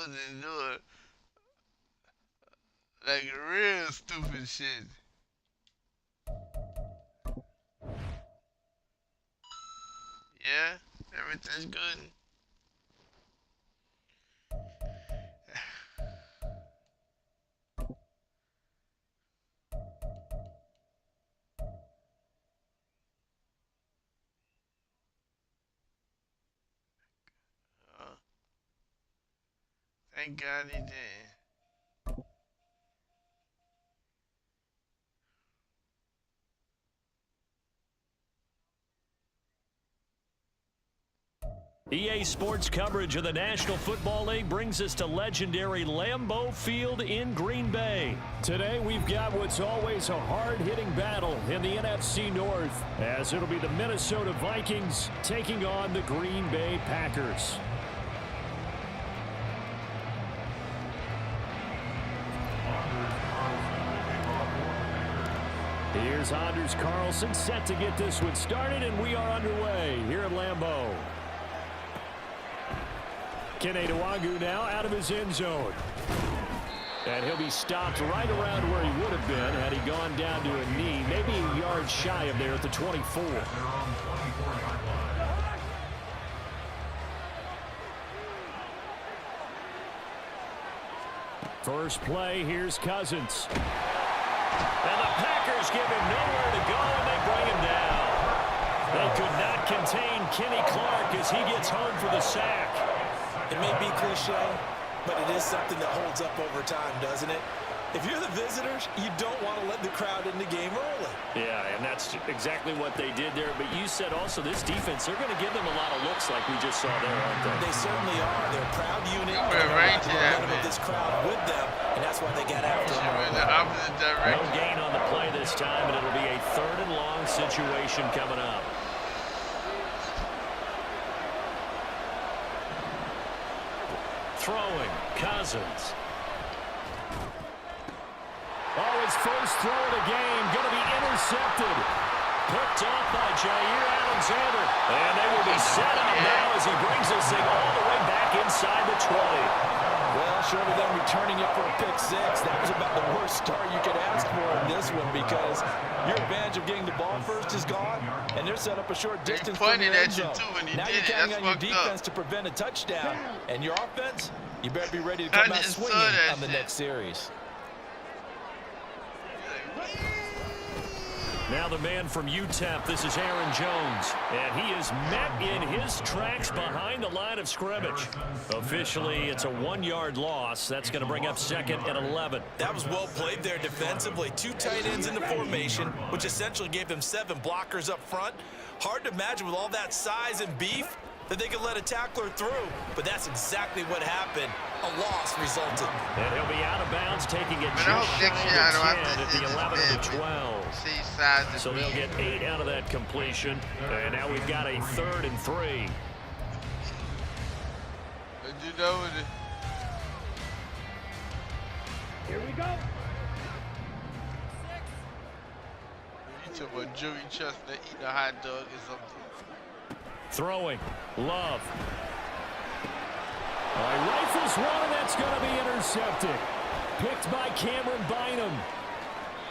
and doing like real stupid shit. Yeah, everything's good. Thank God he did. EA Sports coverage of the National Football League brings us to legendary Lambeau Field in Green Bay. Today we've got what's always a hard-hitting battle in the NFC North, as it'll be the Minnesota Vikings taking on the Green Bay Packers. Here's Anders Carlson set to get this one started, and we are underway here at Lambeau. Kene Nwangwu now out of his end zone. And he'll be stopped right around where he would have been had he gone down to a knee, maybe a yard shy of there at the 24. First play, here's Cousins. And the Packers give him nowhere to go, and they bring him down. They could not contain Kenny Clark as he gets home for the sack. It may be cliche, but it is something that holds up over time, doesn't it? If you're the visitors, you don't want to let the crowd in the game early. Yeah, and that's exactly what they did there. But you said also this defense, they're going to give them a lot of looks like we just saw there, aren't they? They certainly are. They're a proud unit. We're right to that, man. This crowd with them, and that's why they got after them. We're in the opposite direction. No gain on the play this time, and it'll be a 3rd and long situation coming up. Throwing, Cousins. Oh, his first throw of the game going to be intercepted. Picked off by Ejayr26show. And they will be set up now as he brings this thing all the way back inside the 20. Well, short of them returning it for a pick six, that was about the worst start you could ask for in this one because your advantage of getting the ball first is gone, and they're set up a short distance from the end zone. Now you're counting on your defense to prevent a touchdown, and your offense, you better be ready to come out swinging on the next series. Now the man from UTEP, this is Aaron Jones, and he is met in his tracks behind the line of scrimmage. Officially, it's a 1-yard loss. That's going to bring up 2nd and 11. That was well played there defensively. 2 tight ends in the formation, which essentially gave them 7 blockers up front. Hard to imagine with all that size and beef that they could let a tackler through, but that's exactly what happened. A loss resulted. And he'll be out of bounds, taking it just shy of the 10 at the 11 to 12. So they'll get 8 out of that completion, and now we've got a 3rd and 3. Here we go. You talk about Joey Chestnut eating a hot dog or something. Throwing, Love. Rifles one, and that's going to be intercepted. Picked by Cameron Bynum.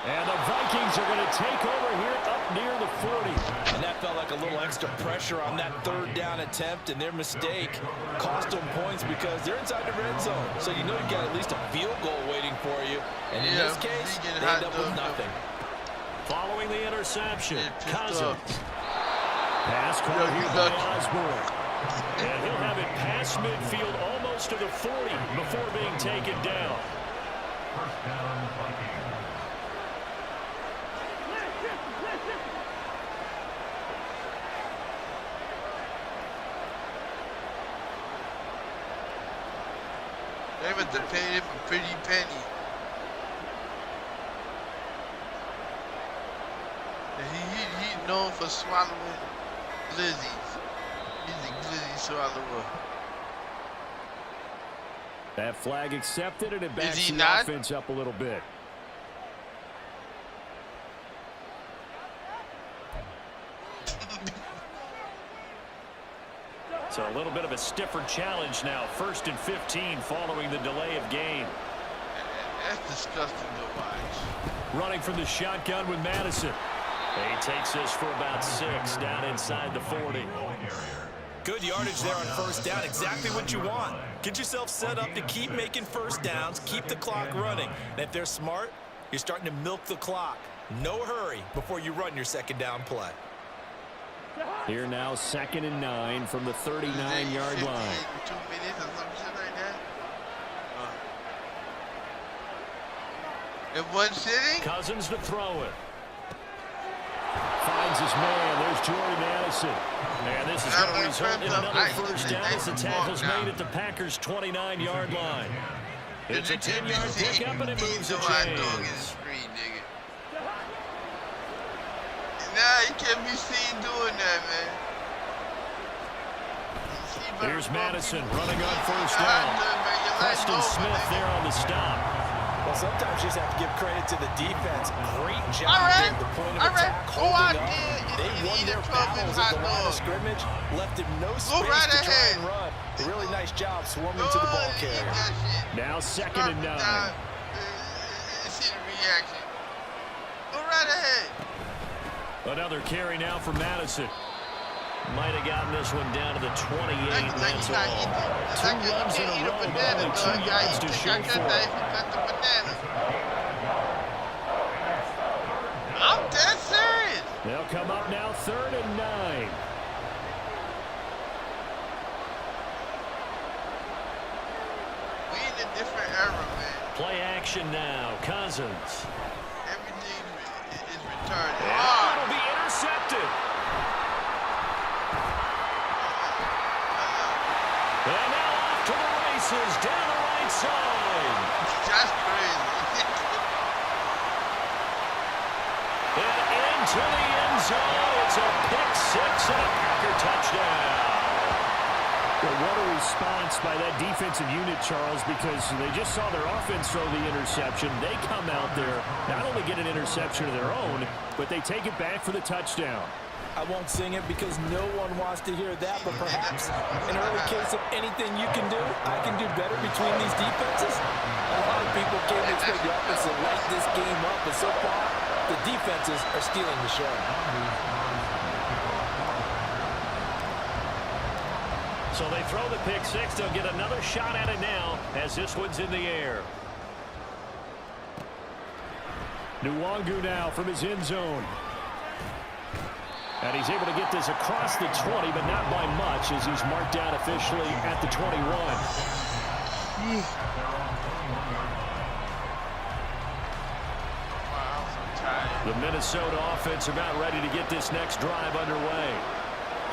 And the Vikings are going to take over here up near the 40. And that felt like a little extra pressure on that 3rd down attempt, and their mistake cost them points because they're inside the red zone. So you know you've got at least a field goal waiting for you. And in this case, they end up with nothing. Following the interception, Cousins. Pass caught here by Osborne. And he'll have it past midfield almost to the 40 before being taken down. First down, Vikings. They must have paid him a pretty penny. He's known for swallowing glizzies. He's a glizzy swallower. That flag accepted, and it backs the offense up a little bit. So a little bit of a stiffer challenge now. 1st and 15 following the delay of game. That's disgusting to watch. Running from the shotgun with Madison. He takes this for about 6 down inside the 40. Good yardage there on 1st down. Exactly what you want. Get yourself set up to keep making 1st downs, keep the clock running. And if they're smart, you're starting to milk the clock. No hurry before you run your 2nd down play. Here now 2nd and 9 from the 39-yard line. 2 minutes or some shit like that. In one sitting? Cousins to throw it. Finds his man. There's Jordy Madison. And this is going to result in another 1st down as the tackle's made at the Packers' 29-yard line. It's a 10-yard pickup, and it moves the chains. Nah, you can't be seen doing that, man. Here's Madison running on 1st down. Preston Smith there on the stop. Well, sometimes you just have to give credit to the defense. Great job getting the point of attack, holding up. They won their battles at the line of scrimmage, left him no space to try and run. A really nice job swarming to the ball carrier. Now 2nd and 9. See the reaction. Go right ahead. Another carry now for Madison. Might have gotten this one down to the 28. That's all. 2 runs in a row, but only 2 yards to shoot for. I'm dead serious. They'll come up now 3rd and 9. We in a different era, man. Play action now. Cousins. Everything is retarded. It'll be intercepted. And now off to the races down the right side. That's crazy. And into the end zone. It's a pick 6 and a Packer touchdown. Well, what a response by that defensive unit, Charles, because they just saw their offense throw the interception. They come out there, not only get an interception of their own, but they take it back for the touchdown. I won't sing it because no one wants to hear that, but perhaps an early case of anything you can do, I can do better between these defenses. A lot of people came to expect the offense to light this game up, but so far, the defenses are stealing the show. So they throw the pick 6. They'll get another shot at it now as this one's in the air. Nwangu now from his end zone. And he's able to get this across the 20, but not by much as he's marked down officially at the 21. The Minnesota offense about ready to get this next drive underway.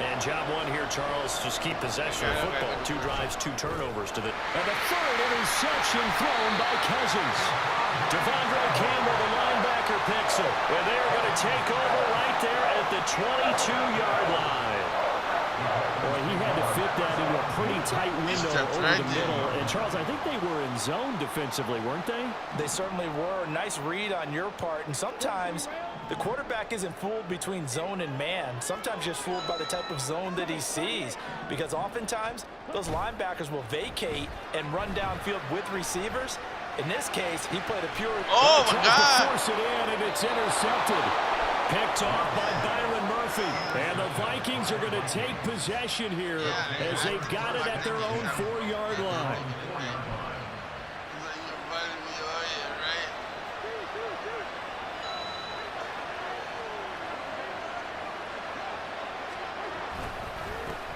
And job one here, Charles, just keep possession of football. 2 drives, 2 turnovers to the... And the 3rd interception thrown by Cousins. Devondre Campbell, the linebacker, picks it. And they're going to take over right there at the 22-yard line. Boy, he had to fit that into a pretty tight window over the middle. And, Charles, I think they were in zone defensively, weren't they? They certainly were. Nice read on your part. And sometimes the quarterback isn't fooled between zone and man. Sometimes just fooled by the type of zone that he sees. Because oftentimes, those linebackers will vacate and run downfield with receivers. In this case, he played a pure... Oh, my God! Force it in, and it's intercepted. Picked off by Byron Murphy. And the Vikings are going to take possession here as they've got it at their own 4-yard line.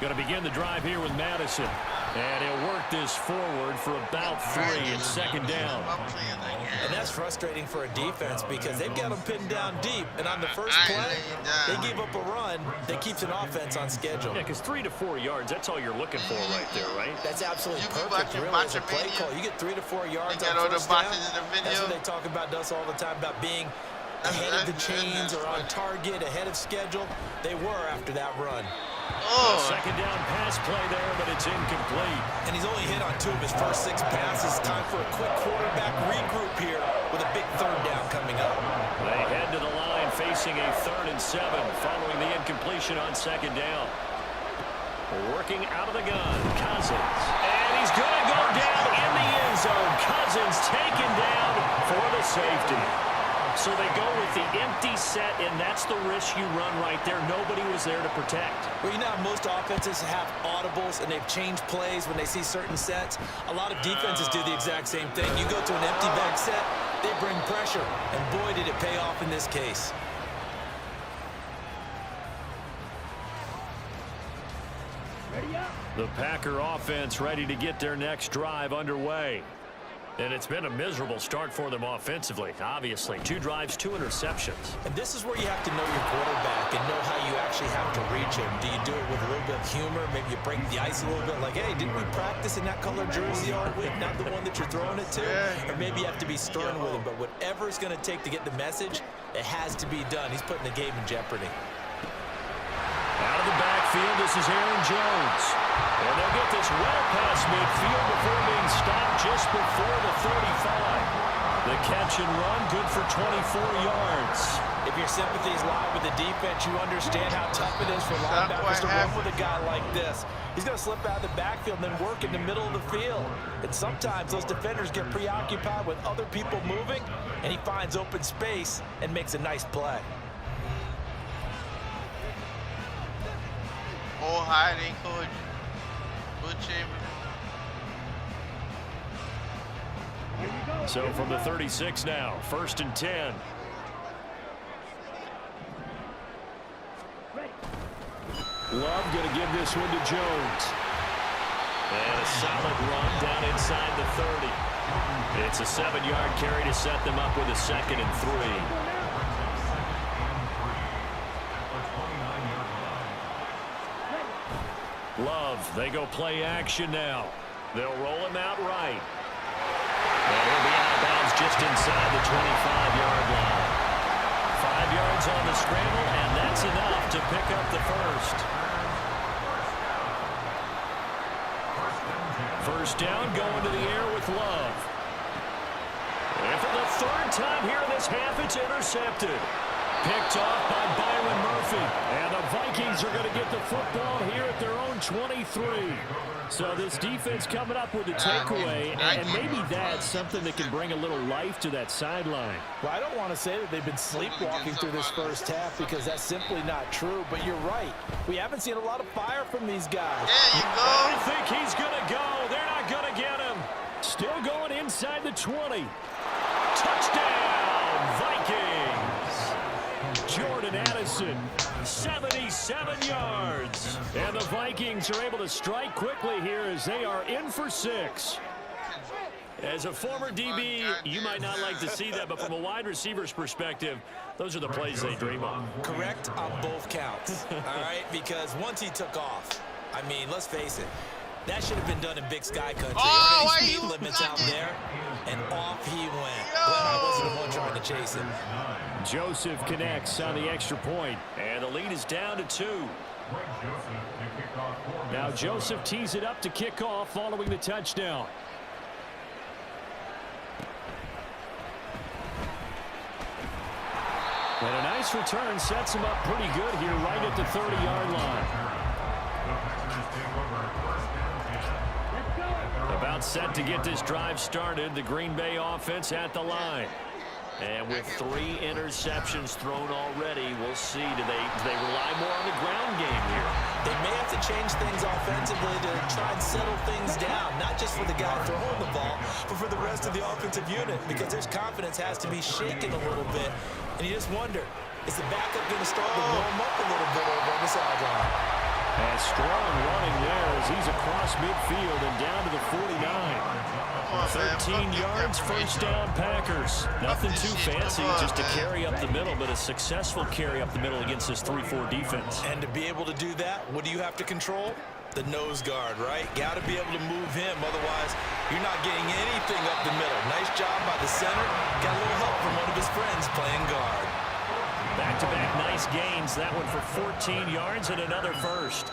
Going to begin the drive here with Madison. And he'll work this forward for about 3 and 2nd down. And that's frustrating for a defense because they've got them pinned down deep. And on the first play, they give up a run that keeps an offense on schedule. Yeah, because 3 to 4 yards, that's all you're looking for right there, right? That's absolutely perfect, really, as a play call. You get 3 to 4 yards on first down. That's what they talk about us all the time, about being ahead of the chains or on target, ahead of schedule. They were after that run. Oh. 2nd down pass play there, but it's incomplete. And he's only hit on 2 of his first 6 passes. Time for a quick quarterback regroup here with a big 3rd down coming up. They head to the line facing a 3rd and 7 following the incompletion on 2nd down. Working out of the gun, Cousins. And he's going to go down in the end zone. Cousins taken down for the safety. So they go with the empty set, and that's the risk you run right there. Nobody was there to protect. Well, you know how most offenses have audibles, and they've changed plays when they see certain sets. A lot of defenses do the exact same thing. You go to an empty back set, they bring pressure, and boy, did it pay off in this case. The Packer offense ready to get their next drive underway. And it's been a miserable start for them offensively, obviously. 2 drives, 2 interceptions. And this is where you have to know your quarterback and know how you actually have to reach him. Do you do it with a little bit of humor? Maybe you break the ice a little bit like, hey, didn't we practice in that color jersey all week? Not the one that you're throwing it to? Or maybe you have to be stern with him. But whatever it's going to take to get the message, it has to be done. He's putting the game in jeopardy. Out of the backfield, this is Aaron Jones. And they'll get this well past midfield before being stopped just before the 35. The catch and run, good for 24 yards. If your sympathies lie with the defense, you understand how tough it is for linebackers to run with a guy like this. He's going to slip out of the backfield and then work in the middle of the field. And sometimes those defenders get preoccupied with other people moving, and he finds open space and makes a nice play. Oh, hiding, coach. So from the 36 now, 1st and 10. Love going to give this one to Jones. And a solid run down inside the 30. It's a 7-yard carry to set them up with a 2nd and 3. Love, they go play action now. They'll roll him out right. And he'll be out of bounds just inside the 25-yard line. 5 yards on the scramble, and that's enough to pick up the first. First down, going to the air with Love. And for the 3rd time here in this half, it's intercepted. Picked off by Byron Murphy. And the Vikings are going to get the football here at their own 23. So this defense coming up with a takeaway, and maybe that's something that can bring a little life to that sideline. Well, I don't want to say that they've been sleepwalking through this first half because that's simply not true, but you're right. We haven't seen a lot of fire from these guys. There you go. I think he's going to go. They're not going to get him. Still going inside the 20. Touchdown, Vikings. Jordan Addison, 77 yards. And the Vikings are able to strike quickly here as they are in for 6. As a former DB, you might not like to see that, but from a wide receiver's perspective, those are the plays they dream of. Correct on both counts, all right? Because once he took off, I mean, let's face it, that should have been done in Big Sky Country. Oh, Already speed limits out there, and off he went. Glad I wasn't the one trying to chase him. Joseph connects on the extra point, and the lead is down to 2. Now Joseph tees it up to kick off following the touchdown. And a nice return sets him up pretty good here right at the 30-yard line. About set to get this drive started, the Green Bay offense at the line. And with 3 interceptions thrown already, we'll see. Do they rely more on the ground game here? They may have to change things offensively to try and settle things down, not just for the guy throwing the ball, but for the rest of the offensive unit, because their confidence has to be shaken a little bit. And you just wonder, is the backup going to start to warm up a little bit over on the sideline? And strong running there as he's across midfield and down to the 49. 13 yards, first down, Packers. Nothing too fancy, just a carry up the middle, but a successful carry up the middle against this 3-4 defense. And to be able to do that, what do you have to control? The nose guard, right? Got to be able to move him, otherwise you're not getting anything up the middle. Nice job by the center. Got a little help from one of his friends playing guard. Back-to-back nice gains. That one for 14 yards and another first.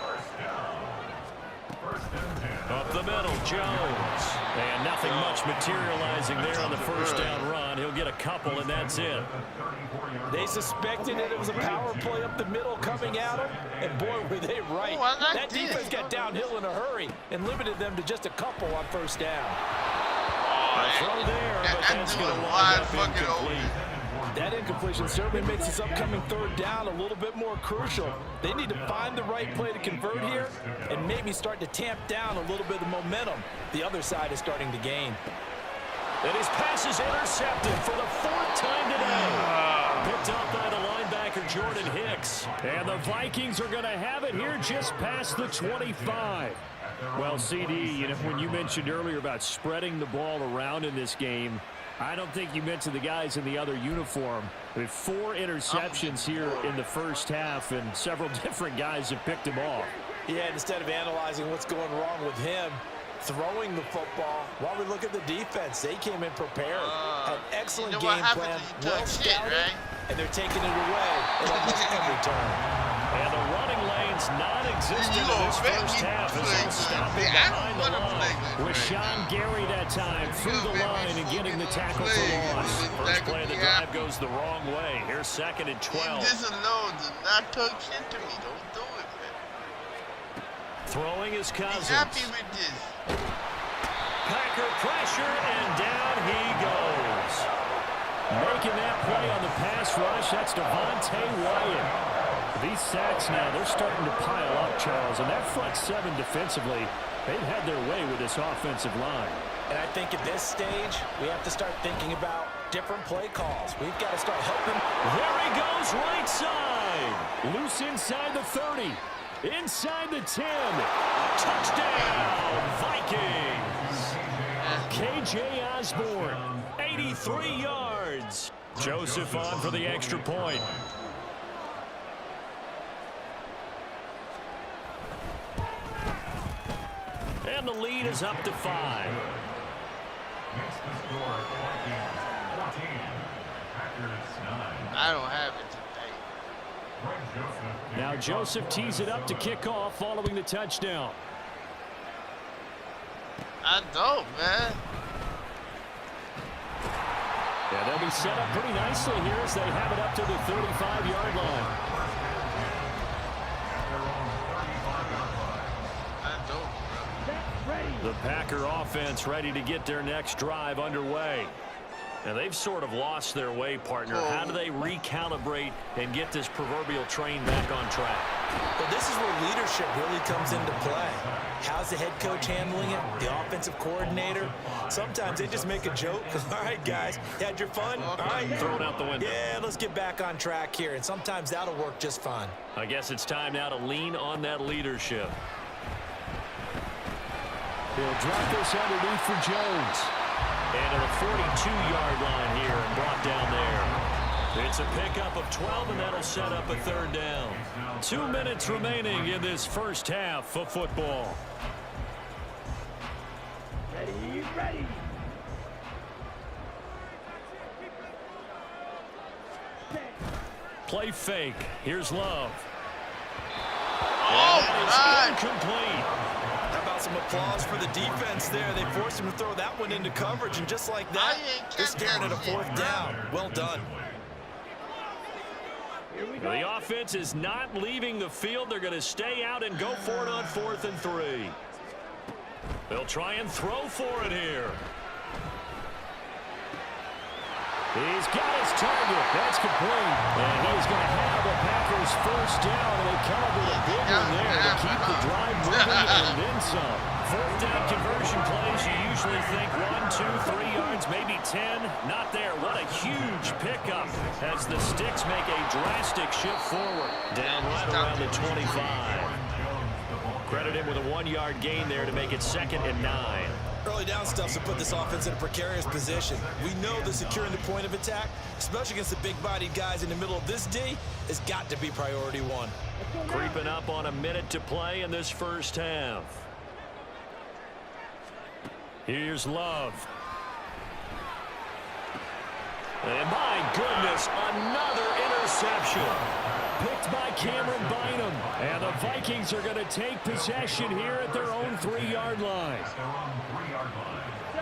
First and 10. Up the middle, Jones. And nothing much materializing there on the first down run. He'll get a couple, and that's it. They suspected that it was a power play up the middle coming at them, and boy, were they right. That defense got downhill in a hurry and limited them to just a couple on first down. A throw there, but that's going to wind up incomplete. That incompletion certainly makes this upcoming third down a little bit more crucial. They need to find the right play to convert here and maybe start to tamp down a little bit of momentum the other side is starting to gain. And his pass is intercepted for the fourth time today. Picked up by the linebacker, Jordan Hicks. And the Vikings are going to have it here just past the 25. Well, CD, you know, when you mentioned earlier about spreading the ball around in this game, I don't think you mentioned the guys in the other uniform. With 4 interceptions here in the first half, and several different guys have picked him off. Yeah, instead of analyzing what's going wrong with him, throwing the football, while we look at the defense, they came in prepared. Had excellent game plan, well scouted, and they're taking it away at almost every turn. And the running lane's non-existent in this first half as they'll stop it behind the line. With Sean Gary that time through the line and getting the tackle for loss. First play of the drive goes the wrong way. Here's 2nd and 12. This alone does not talk shit to me. Don't do it, man. Throwing his Cousins. Be happy with this. Packer pressure, and down he goes. Making that play on the pass rush, that's Devontae Wyatt. These sacks now, they're starting to pile up, Charles, and that front 7 defensively, they've had their way with this offensive line. And I think at this stage, we have to start thinking about different play calls. We've got to start helping. There he goes, right side. Loose inside the 30. Inside the 10. Touchdown, Vikings. KJ Osborne, 83 yards. Joseph on for the extra point. And the lead is up to 5. I don't have it today. Now Joseph tees it up to kick off following the touchdown. I don't, man. Yeah, they'll be set up pretty nicely here as they have it up to the 35-yard line. The Packer offense ready to get their next drive underway. And they've sort of lost their way, partner. How do they recalibrate and get this proverbial train back on track? Well, this is where leadership really comes into play. How's the head coach handling it? The offensive coordinator? Sometimes they just make a joke. All right, guys, you had your fun? All right. Throw it out the window. Yeah, let's get back on track here. And sometimes that'll work just fine. I guess it's time now to lean on that leadership. He'll drop this underneath for Jones. And to the 42-yard line here and brought down there. It's a pickup of 12, and that'll set up a third down. 2 minutes remaining in this first half of football. Ready. Play fake. Here's Love. Oh, that is incomplete. How about some applause for the defense there? They forced him to throw that one into coverage, and just like that, they're staring at a 4th down. Well done. The offense is not leaving the field. They're going to stay out and go for it on 4th and 3. They'll try and throw for it here. He's got his target. That's complete. And he's going to have the Packers first down. And they come up with a big one there to keep the drive moving and then some. 4th down conversion plays. You usually think 1, 2, 3 yards, maybe 10. Not there. What a huge pickup as the Sticks make a drastic shift forward. Down right around the 25. Credit him with a 1-yard gain there to make it 2nd and 9. Early down stuff to put this offense in a precarious position. We know that securing the point of attack, especially against the big-bodied guys in the middle of this D, has got to be priority 1. Creeping up on a minute to play in this first half. Here's Love. And my goodness, another interception. Picked blocked by Cameron Bynum. And the Vikings are going to take possession here at their own 3-yard line.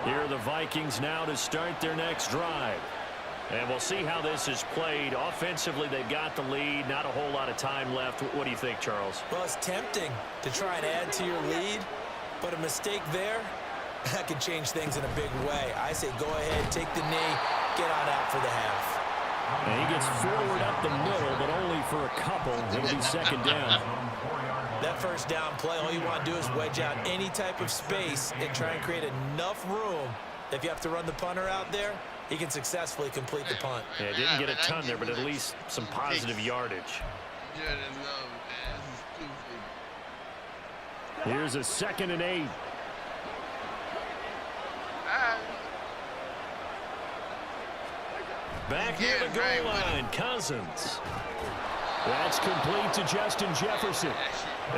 Here are the Vikings now to start their next drive. And we'll see how this is played. Offensively, they've got the lead. Not a whole lot of time left. What do you think, Charles? Well, it's tempting to try and add to your lead, but a mistake there, that could change things in a big way. I say go ahead, take the knee, get on out for the half. And he gets forward up the middle, but only for a couple. It'll be second down. That first down play, all you want to do is wedge out any type of space and try and create enough room. If you have to run the punter out there, he can successfully complete the punt. Yeah, didn't get a ton there, but at least some positive yardage. Here's a 2nd and 8. Back near the goal line, Cousins. That's complete to Justin Jefferson.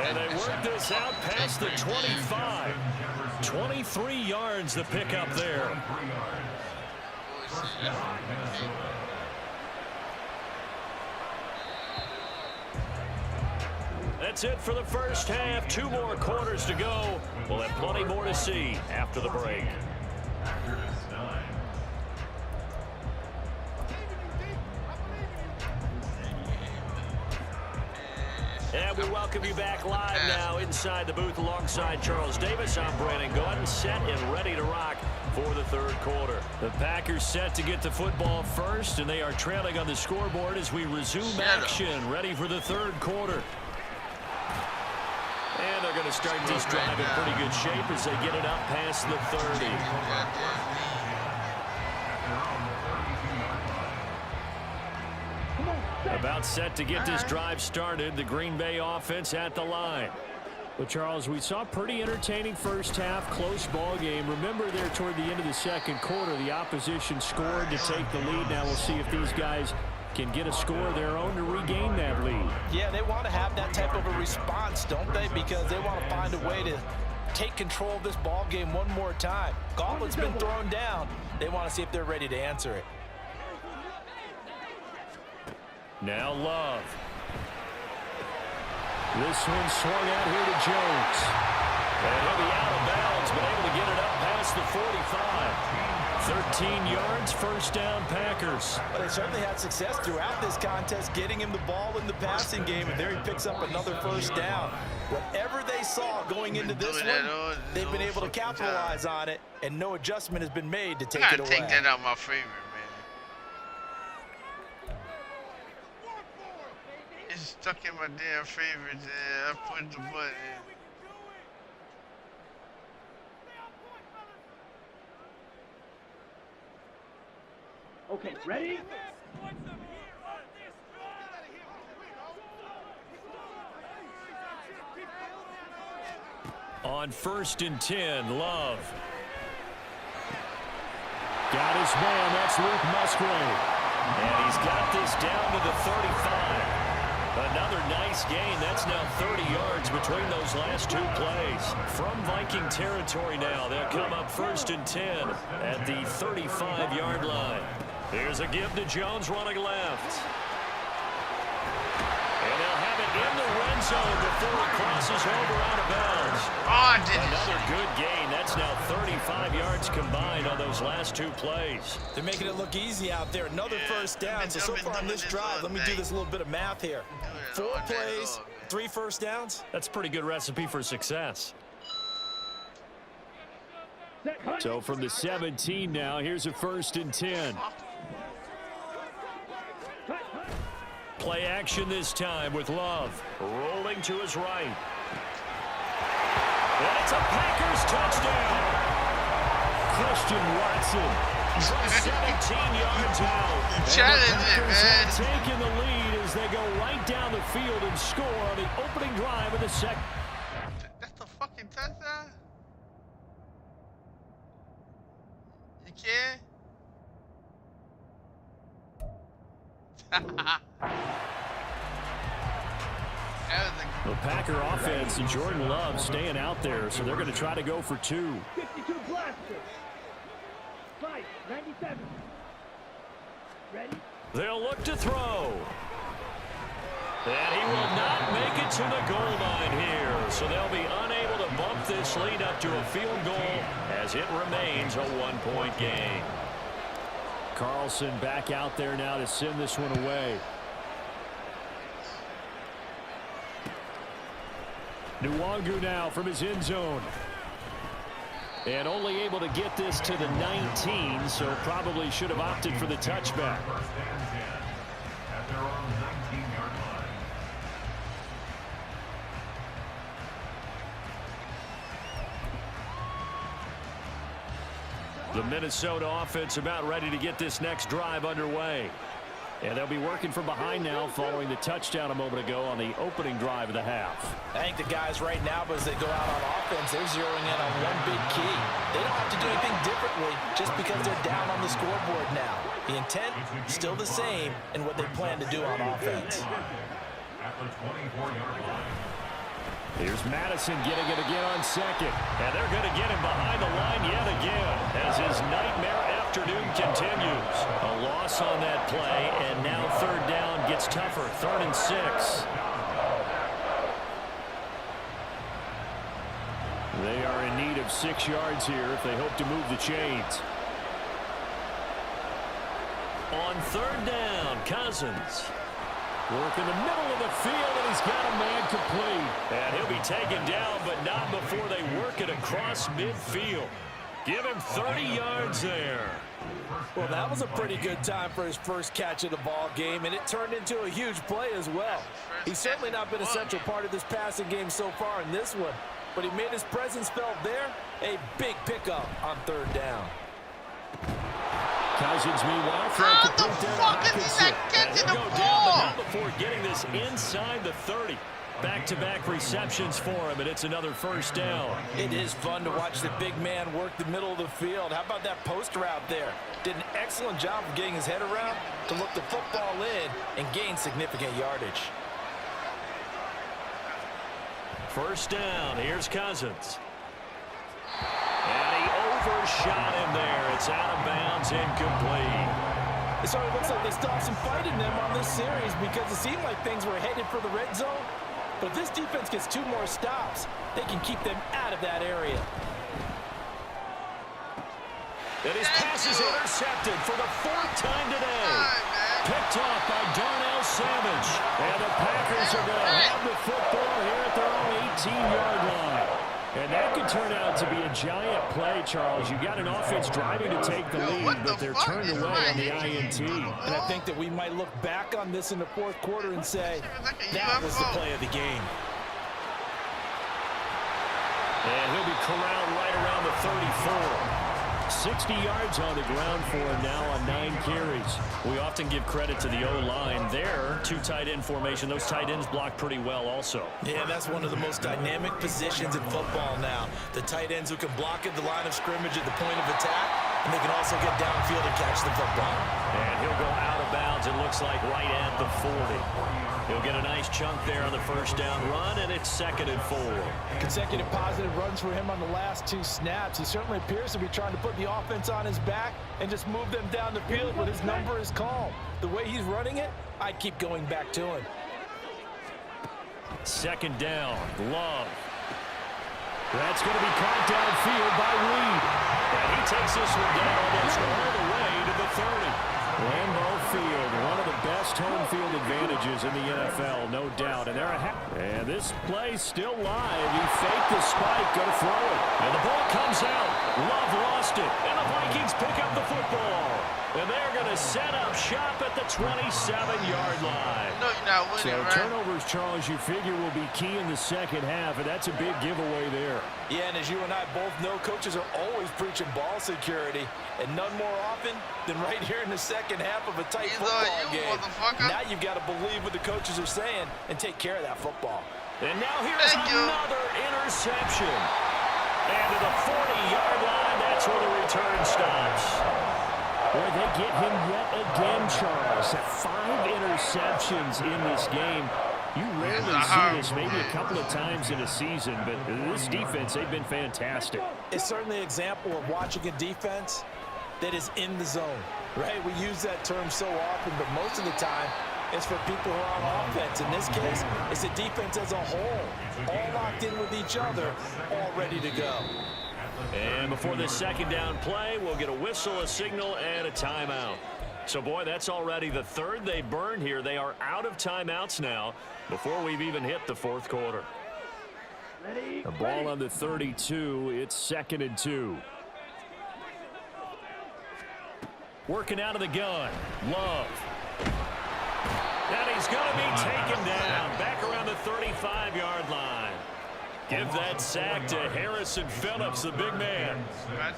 And they work this out past the 25. 23 yards the pickup there. That's it for the first half. 2 more quarters to go. We'll have plenty more to see after the break. And we welcome you back live now inside the booth alongside Charles Davis. I'm Brandon Gordon, set and ready to rock for the 3rd quarter. The Packers set to get the football first, and they are trailing on the scoreboard as we resume action, ready for the 3rd quarter. And they're going to start this drive in pretty good shape as they get it up past the 30. About set to get this drive started. The Green Bay offense at the line. Well, Charles, we saw a pretty entertaining first half, close ball game. Remember there toward the end of the 2nd quarter, the opposition scored to take the lead. Now we'll see if these guys can get a score of their own to regain that lead. Yeah, they want to have that type of a response, don't they? Because they want to find a way to take control of this ball game one more time. Gauntlet's been thrown down. They want to see if they're ready to answer it. Now Love. This one swung out here to Jones. And he'll be out of bounds, but able to get it up past the 45. 13 yards, first down Packers. Well, they certainly had success throughout this contest, getting him the ball in the passing game, and there he picks up another first down. Whatever they saw going into this one, they've been able to capitalize on it, and no adjustment has been made to take it away. Take that out my favorite, man. It's stuck in my damn favorites. I put the button. Okay, ready? On 1st and 10, Love. Got his man, that's Luke Musgrave. And he's got this down to the 35. Another nice gain. That's now 30 yards between those last 2 plays. From Viking territory now, they'll come up 1st and 10 at the 35-yard line. Here's a give to Jones running left. And they'll have it in the red zone before it crosses over out of bounds. Another good gain. That's now 35 yards combined on those last 2 plays. They're making it look easy out there. Another first down. So far on this drive, let me do this little bit of math here. 4 plays, 3 first downs. That's a pretty good recipe for success. So from the 17 now, here's a 1st and 10. Play action this time with Love. Rolling to his right. And it's a Packers touchdown. Christian Watson, 17 yards out. Challenge it, man. Taking the lead as they go right down the field and score on the opening drive of the second. That's a fucking touchdown. You can? The Packer offense and Jordan Love staying out there, so they're going to try to go for 2. 52 blaster. 5, 97. Ready? They'll look to throw. And he will not make it to the goal line here. So they'll be unable to bump this lead up to a field goal as it remains a one-point game. Carlson back out there now to send this one away. Nwangu now from his end zone. And only able to get this to the 19, so probably should have opted for the touchback. The Minnesota offense about ready to get this next drive underway. And they'll be working from behind now following the touchdown a moment ago on the opening drive of the half. I think the guys right now, as they go out on offense, they're zeroing in on one big key. They don't have to do anything differently just because they're down on the scoreboard now. The intent, still the same in what they plan to do on offense. Here's Madison getting it again on second. And they're going to get him behind the line yet again as his nightmare afternoon continues. A loss on that play, and now third down gets tougher. 3rd and 6. They are in need of 6 yards here if they hope to move the chains. On 3rd down, Cousins. Work in the middle of the field, and he's got a man complete. And he'll be taken down, but not before they work it across midfield. Give him 30 yards there. Well, that was a pretty good time for his first catch of the ball game, and it turned into a huge play as well. He's certainly not been a central part of this passing game so far in this one, but he made his presence felt there. A big pickup on 3rd down. Cousins, meanwhile, how the fuck is he not catching the ball? Not before getting this inside the 30. Back-to-back receptions for him, and it's another 1st down. It is fun to watch the big man work the middle of the field. How about that post route there? Did an excellent job of getting his head around to look the football in and gain significant yardage. 1st down. Here's Cousins. And he overshot him there. It's out of bounds, incomplete. It sort of looks like they still have some fight in them on this series because it seemed like things were headed for the red zone. But if this defense gets 2 more stops, they can keep them out of that area. And his pass is intercepted for the 4th time today. Picked off by Darnell Savage. And the Packers are going to have the football here at their own 18-yard line. And that could turn out to be a giant play, Charles. You got an offense driving to take the lead, but they're turned away on the INT. And I think that we might look back on this in the 4th quarter and say, that was the play of the game. And he'll be corralled right around the 34. 60 yards on the ground for him now on 9 carries. We often give credit to the O-line there. 2 tight end formation. Those tight ends block pretty well also. Yeah, that's one of the most dynamic positions in football now. The tight ends who can block at the line of scrimmage at the point of attack, and they can also get downfield and catch the football. And he'll go out of bounds, it looks like, right at the 40. He'll get a nice chunk there on the 1st down run, and it's 2nd and 4. Consecutive positive runs for him on the last 2 snaps. He certainly appears to be trying to put the offense on his back and just move them down the field when his number is called. The way he's running it, I'd keep going back to him. 2nd down, Love. That's going to be caught downfield by Reed. And he takes this one down almost all the way to the 30. Lambeau Field, one of the best home field advantages in the NFL, no doubt. And and this play still live. He faked the spike, going to throw it. And the ball comes out. Love lost it. And the Vikings pick up the football. And they're going to set up shop at the 27-yard line. No, you're not winning, right? Turnovers, Charles, you figure will be key in the 2nd half, and that's a big giveaway there. Yeah, and as you and I both know, coaches are always preaching ball security, and none more often than right here in the 2nd half of a tight football game. Now you've got to believe what the coaches are saying and take care of that football. And now here's another interception. And to the 40-yard line, that's where the return stops. Where they get him yet again, Charles. 5 interceptions in this game. You rarely see this, maybe a couple of times in a season, but this defense, they've been fantastic. It's certainly an example of watching a defense that is in the zone, right? We use that term so often, but most of the time, is for people who are on offense. In this case, it's the defense as a whole, all locked in with each other, all ready to go. And before this second down play, we'll get a whistle, a signal, and a timeout. So, boy, that's already the third they burned here. They are out of timeouts now before we've even hit the fourth quarter. The ball on the 32. It's 2nd and 2. Working out of the gun. Love. And he's going to be taken down back around the 35-yard line. Give that sack to Harrison Phillips, the big man.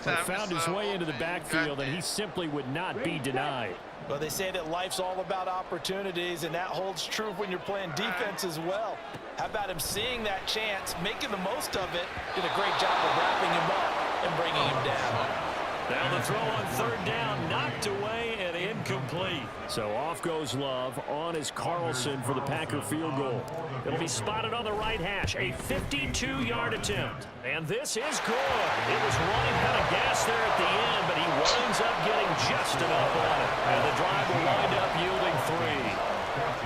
He found his way into the backfield, and he simply would not be denied. Well, they say that life's all about opportunities, and that holds true when you're playing defense as well. How about him seeing that chance, making the most of it, did a great job of wrapping him up and bringing him down. Now the throw on 3rd down, knocked away and incomplete. So off goes Love. On is Carlson for the Packer field goal. It'll be spotted on the right hash. A 52-yard attempt. And this is good. It was running out of gas there at the end, but he winds up getting just enough on it. And the drive will wind up yielding 3.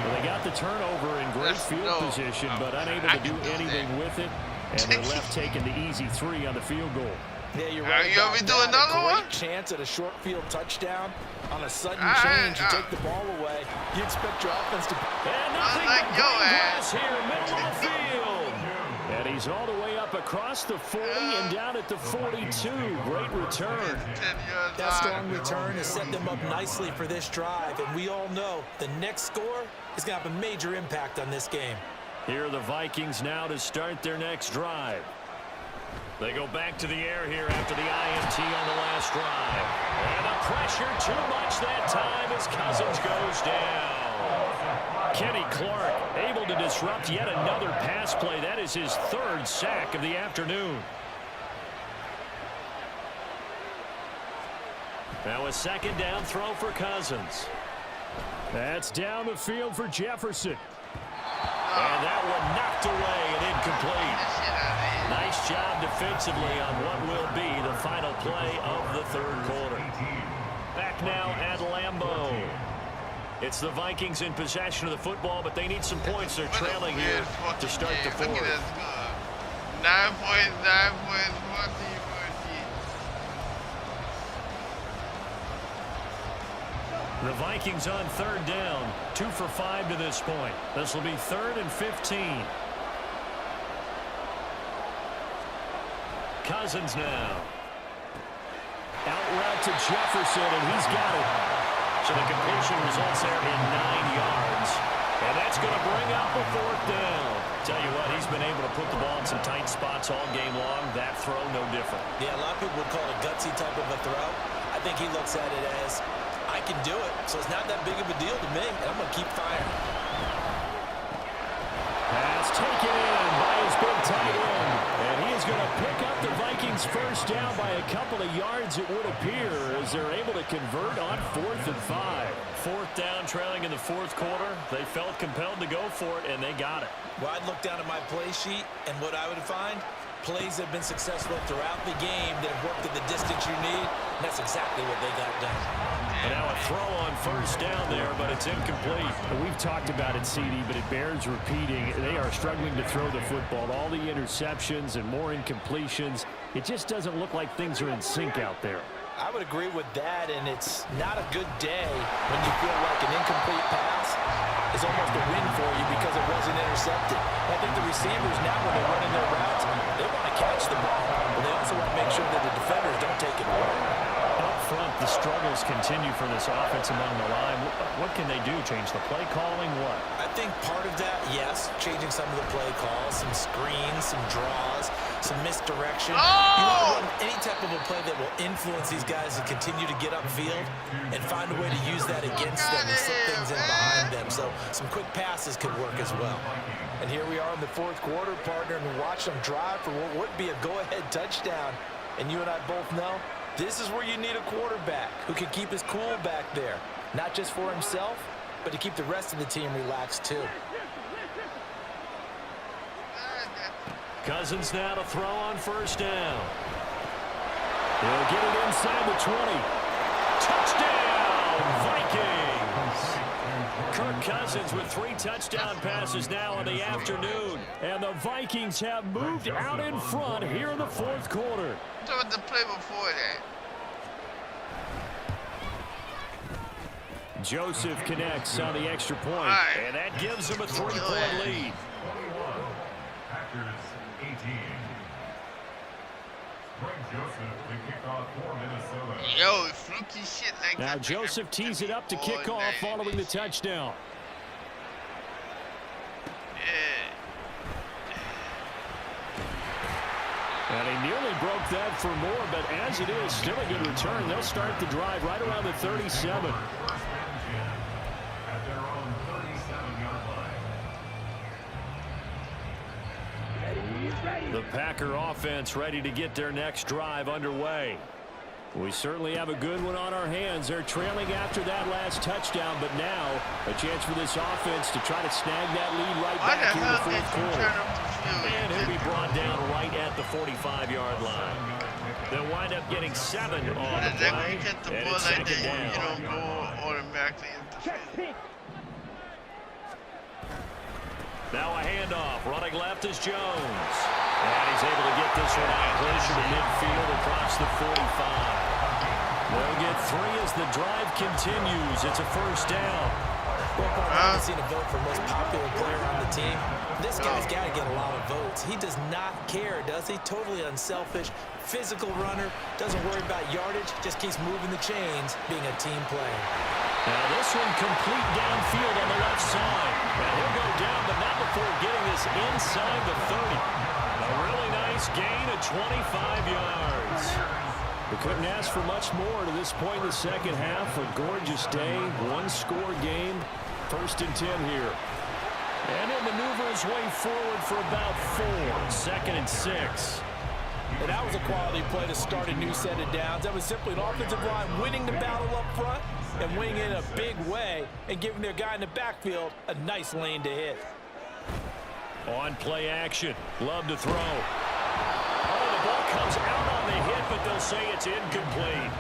Well, they got the turnover in great field position, but unable to do anything with it. And they're left taking the easy 3 on the field goal. Yeah, you're right. You want me to do another one? Chance at a short field touchdown on a sudden change. You take the ball away. You expect your offense to. And nothing but green grass here, middle of the field. And he's all the way up across the 40 and down at the 42. Great return. That strong return has set them up nicely for this drive. And we all know the next score is going to have a major impact on this game. Here are the Vikings now to start their next drive. They go back to the air here after the INT on the last drive. And the pressure too much that time as Cousins goes down. Kenny Clark able to disrupt yet another pass play. That is his 3rd sack of the afternoon. Now a 2nd down throw for Cousins. That's down the field for Jefferson. And that one knocked away and incomplete. Nice job defensively on what will be the final play of the 3rd quarter. Back now at Lambeau. It's the Vikings in possession of the football, but they need some points. They're trailing here to start the 4th. 9 points, 9 points, 14. The Vikings on 3rd down, 2 for 5 to this point. This will be 3rd and 15. Cousins now. Out route to Jefferson, and he's got it. So the completion results there in 9 yards. And that's going to bring up a 4th down. Tell you what, he's been able to put the ball in some tight spots all game long. That throw, no different. Yeah, a lot of people would call it a gutsy type of a throw. I think he looks at it as, I can do it, so it's not that big of a deal to me, and I'm going to keep firing. Pass taken in by his big tight end. And he is going to pick up the Vikings' 1st down by a couple of yards, it would appear, as they're able to convert on 4th and 5. 4th down, trailing in the 4th quarter. They felt compelled to go for it, and they got it. Well, I'd look down at my play sheet, and what I would find, plays that have been successful throughout the game that have worked at the distance you need, and that's exactly what they got done. And now a throw on 1st down there, but it's incomplete. We've talked about it, CD, but it bears repeating. They are struggling to throw the football. All the interceptions and more incompletions. It just doesn't look like things are in sync out there. I would agree with that, and it's not a good day when you feel like an incomplete pass is almost a win for you because it wasn't intercepted. I think the receivers now, when they're running their routes, they want to catch the ball, but they also want to make sure that the defenders don't take it away. Up front, the struggles continue for this offense among the line. What can they do? Change the play calling? What? I think part of that, yes, changing some of the play calls, some screens, some draws, some misdirection. You want to run any type of a play that will influence these guys to continue to get upfield and find a way to use that against them and slip things in behind them. So some quick passes could work as well. And here we are in the 4th quarter, partner, and watch them drive for what would be a go-ahead touchdown. And you and I both know this is where you need a quarterback who can keep his cool back there, not just for himself, but to keep the rest of the team relaxed too. Cousins now to throw on 1st down. They'll get it inside the 20. Touchdown, Vikings! Kirk Kirk Cousins with 3 touchdown passes now in the afternoon. And the Vikings have moved out in front here in the fourth quarter. So what the play before that? Joseph connects on the extra point, right. and that gives him a 3-point lead. Yo, fluky shit like now that. Joseph tees it up to kick off following the touchdown. And he nearly broke that for more, but as it is, still a good return. They'll start the drive right around the 37. The Packer offense ready to get their next drive underway. We certainly have a good one on our hands. They're trailing after that last touchdown, but now a chance for this offense to try to snag that lead right back here in the fourth quarter. And he'll be brought down right at the 45-yard line. They'll wind up getting 7 on the play, and it's second down. You don't go automatically into the field. Now a handoff. Running left is Jones. And he's able to get this one out closer to midfield across the 45. They'll get 3 as the drive continues. It's a first down. Well, I haven't seen a vote for most popular player on the team. This guy's got to get a lot of votes. He does not care, does he? Totally unselfish, physical runner, doesn't worry about yardage, just keeps moving the chains, being a team player. Now this one complete downfield on the left side. And he'll go down, but not before getting this inside the 30. A really nice gain of 25 yards. We couldn't ask for much more to this point in the second half. A gorgeous day, 1-score game. 1st and 10 here. And he'll maneuver his way forward for about 4. 2nd and 6. And that was a quality play to start a new set of downs. That was simply an offensive line winning the battle up front and winning it in a big way and giving their guy in the backfield a nice lane to hit. On play action. Love to throw. Oh, the ball comes out on the hit, but they'll say it's incomplete.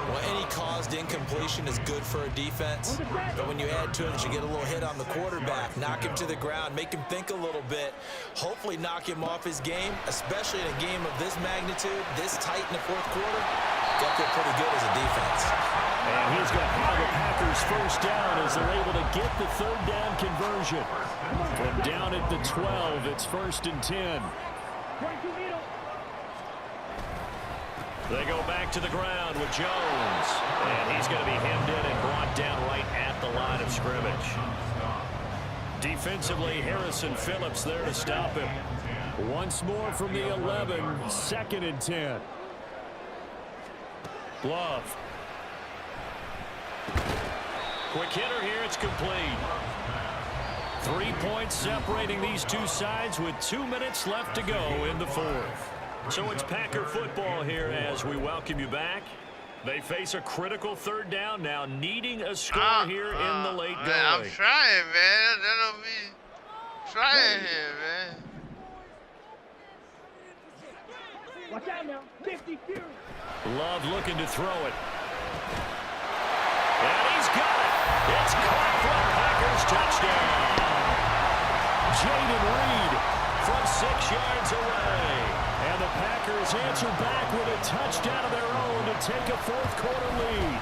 Well, any caused incompletion is good for a defense. But when you add to it, you get a little hit on the quarterback, knock him to the ground, make him think a little bit, hopefully knock him off his game, especially in a game of this magnitude, this tight in the fourth quarter. Got to feel pretty good as a defense. And he's going to have the Packers first down as they're able to get the 3rd down conversion. From down at the 12, it's 1st and 10. They go back to the ground with Jones. And he's going to be hemmed in and brought down right at the line of scrimmage. Defensively, Harrison Phillips there to stop him. Once more from the 11, 2nd and 10. Love. Quick hitter here, it's complete. 3 points separating these two sides with 2 minutes left to go in the 4th. So it's Packer football here as we welcome you back. They face a critical 3rd down now, needing a score here in the late going. I'm trying, man. That'll be trying here, man. Watch out now. 50 Fury. Love looking to throw it. And he's got it. It's caught for a Packers touchdown. Jaden Reed from 6 yards away. And the Packers answer back with a touchdown of their own to take a 4th quarter lead.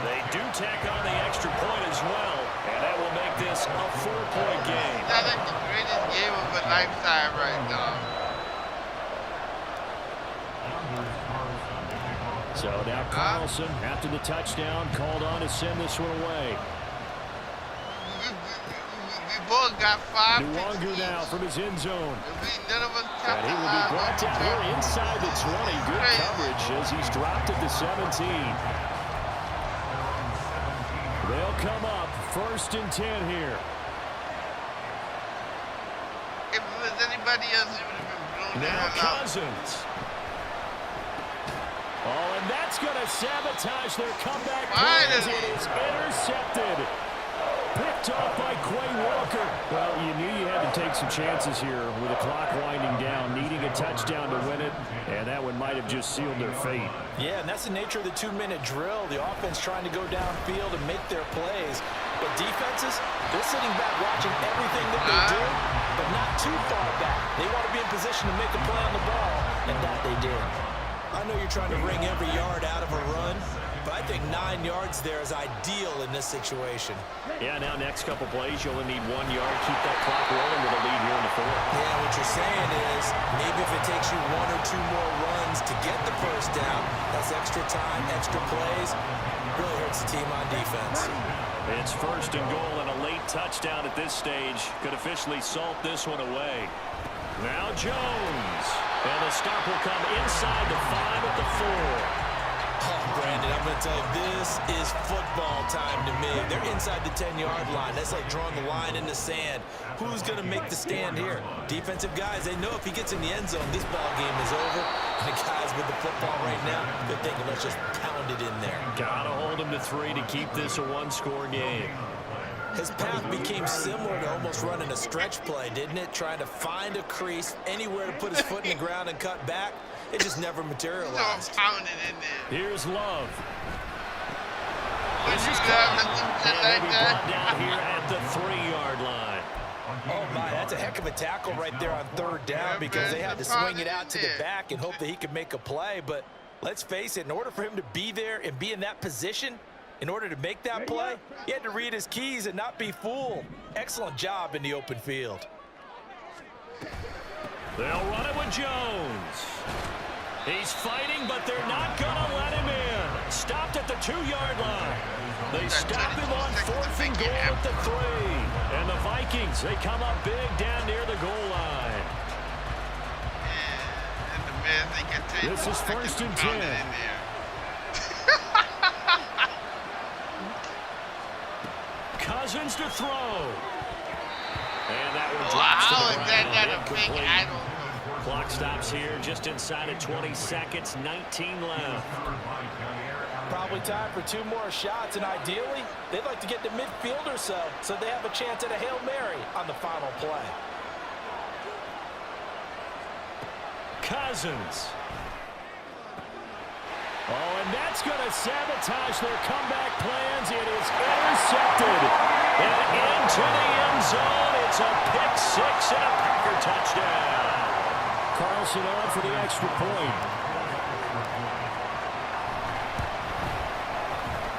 They do tack on the extra point as well, and that will make this a 4-point game. That's like the greatest game of a lifetime right now. So now Carlson, after the touchdown, called on to send this one away. We both got 5. Nwangu now from his end zone. None of us And he will be brought down here inside the 20. Good coverage as he's dropped at the 17. They'll come up 1st and 10 here. If it was anybody else, it would have been blown Now out. Cousins. Oh, and that's going to sabotage their comeback play as it is intercepted. picked off by Quay Walker. Well, you knew you had to take some chances here with the clock winding down, needing a touchdown to win it, and that one might have just sealed their fate. Yeah, and that's the nature of the 2-minute drill. The offense trying to go downfield and make their plays. But defenses, they're sitting back watching everything that they do, but not too far back. They want to be in position to make a play on the ball, and that they did. I know you're trying to wring every yard out of a run, but I think 9 yards there is ideal in this situation. Yeah, now next couple plays, you only need 1 yard. Keep that clock rolling with a lead here in the fourth. Yeah, what you're saying is maybe if it takes you 1 or 2 more runs to get the first down, that's extra time, extra plays. Really hurts the team on defense. It's first and goal and a late touchdown at this stage. Could officially salt this one away. Now Jones. And the stop will come inside the 5 at the 4. Oh, Brandon, I'm going to tell you, this is football time to me. They're inside the 10-yard line. That's like drawing the line in the sand. Who's going to make the stand here? Defensive guys, they know if he gets in the end zone, this ball game is over. And the guys with the football right now, they're thinking, let's just pound it in there. Gotta hold him to 3 to keep this a one-score game. His path became similar to almost running a stretch play, didn't it? Trying to find a crease, anywhere to put his foot in the ground and cut back. It just never materialized. Pounding in there. Here's Love. This is good. And he'll be brought down here at the 3-yard line. Oh, my, that's a heck of a tackle right there on 3rd down because they had to swing it out to the back and hope that he could make a play. But let's face it, in order for him to be there and be in that position, in order to make that play, he had to read his keys and not be fooled. Excellent job in the open field. They'll run it with Jones. He's fighting, but they're not going to let him in. Stopped at the 2-yard line. They stop him on 4th and goal at the 3. And the Vikings, they come up big down near the goal line. This is 1st and 10. Cousins to throw. And that one drops to the ground. Incomplete. Clock stops here just inside of 20 seconds, 19 left. Probably time for 2 more shots, and ideally, they'd like to get to midfield or so they have a chance at a Hail Mary on the final play. Cousins. Oh, and that's going to sabotage their comeback plans. It is intercepted. And into the end zone. It's a pick 6 and a Packer touchdown. Carlson on for the extra point.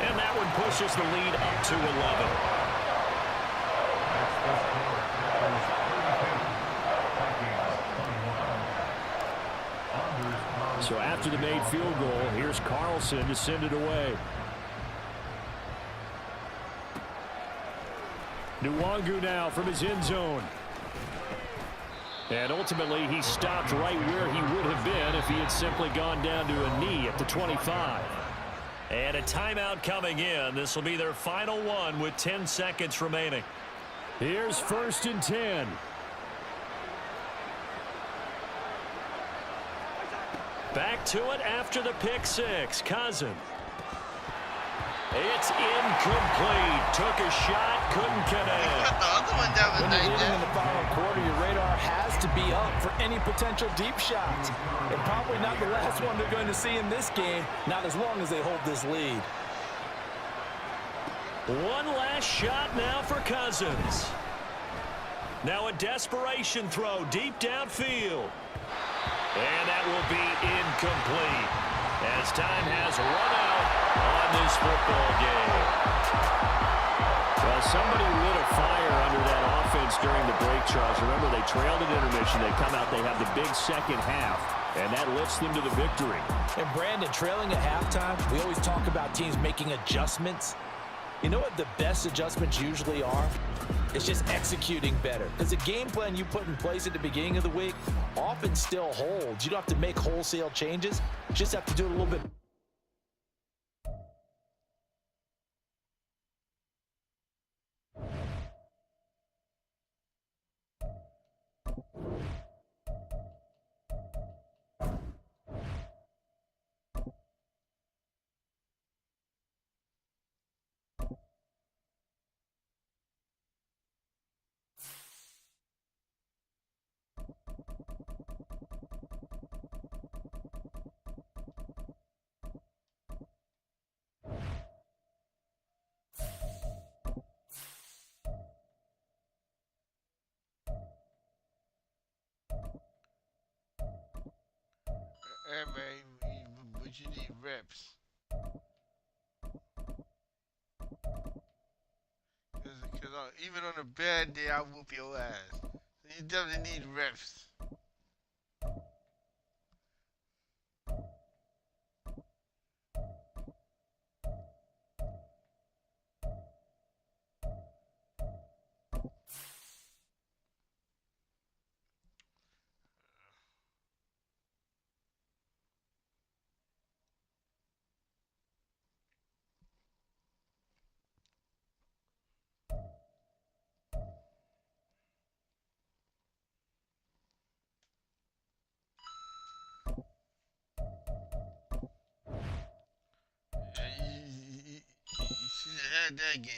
And that one pushes the lead up to 11. So after the made field goal, here's Carlson to send it away. Nwangu now from his end zone. And ultimately, he stopped right where he would have been if he had simply gone down to a knee at the 25. And a timeout coming in. This will be their final one with 10 seconds remaining. Here's 1st and 10. Back to it after the pick 6. Cousins. It's incomplete. Took a shot, couldn't connect. The other one that was When you're like leading in that. the final quarter, your radar has to be up for any potential deep shots. And probably not the last one they're going to see in this game, not as long as they hold this lead. One last shot now for Cousins. Now a desperation throw deep downfield. And that will be incomplete as time has run out on this football game. Well, somebody lit a fire under that offense during the break, Charles. Remember, they trailed at intermission. They come out, they have the big second half, and that lifts them to the victory. And Brandon, trailing at halftime, we always talk about teams making adjustments. You know what the best adjustments usually are? It's just executing better. Because the game plan you put in place at the beginning of the week often still holds. You don't have to make wholesale changes. You just have to do it a little bit Hey man, but you need reps. Cause even on a bad day, I whoop your ass. So you definitely need reps. You should have had that game.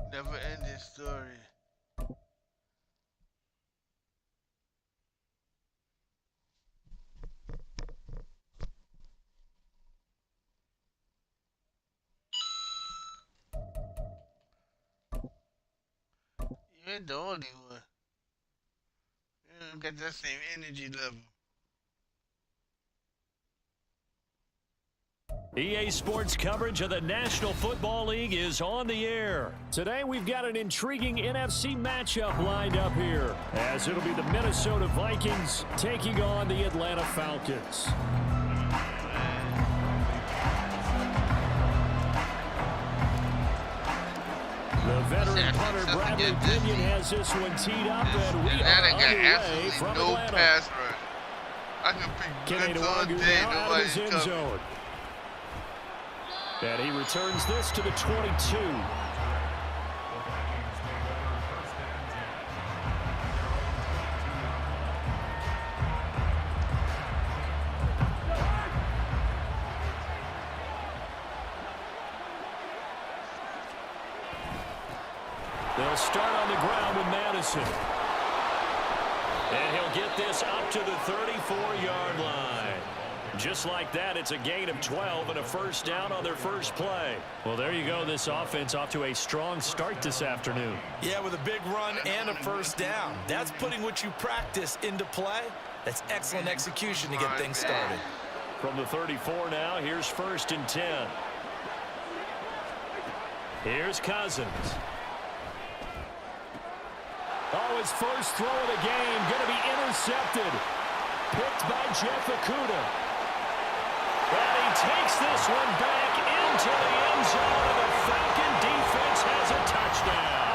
Never ending story. You ain't the only one. You don't got that same energy level. EA Sports coverage of the National Football League is on the air. Today we've got an intriguing NFC matchup lined up here, as it'll be the Minnesota Vikings taking on the Atlanta Falcons. The veteran punter Bradley Pinion has this one teed up, and we are underway from no Atlanta. Pass rush. I can pick blitz all day, nobody's end coming. zone. And he returns this to the 22. They'll start on the ground with Madison. And he'll get this up to the 34-yard line. Just like that, it's a gain of 12 and a first down on their first play. Well, there you go. This offense off to a strong start this afternoon. Yeah, with a big run and a first down. That's putting what you practice into play. That's excellent execution to get things started. From the 34 now, here's 1st and 10. Here's Cousins. Oh, his first throw of the game going to be intercepted. Picked by Jeff Okudah. And he takes this one back into the end zone, and the Falcon defense has a touchdown.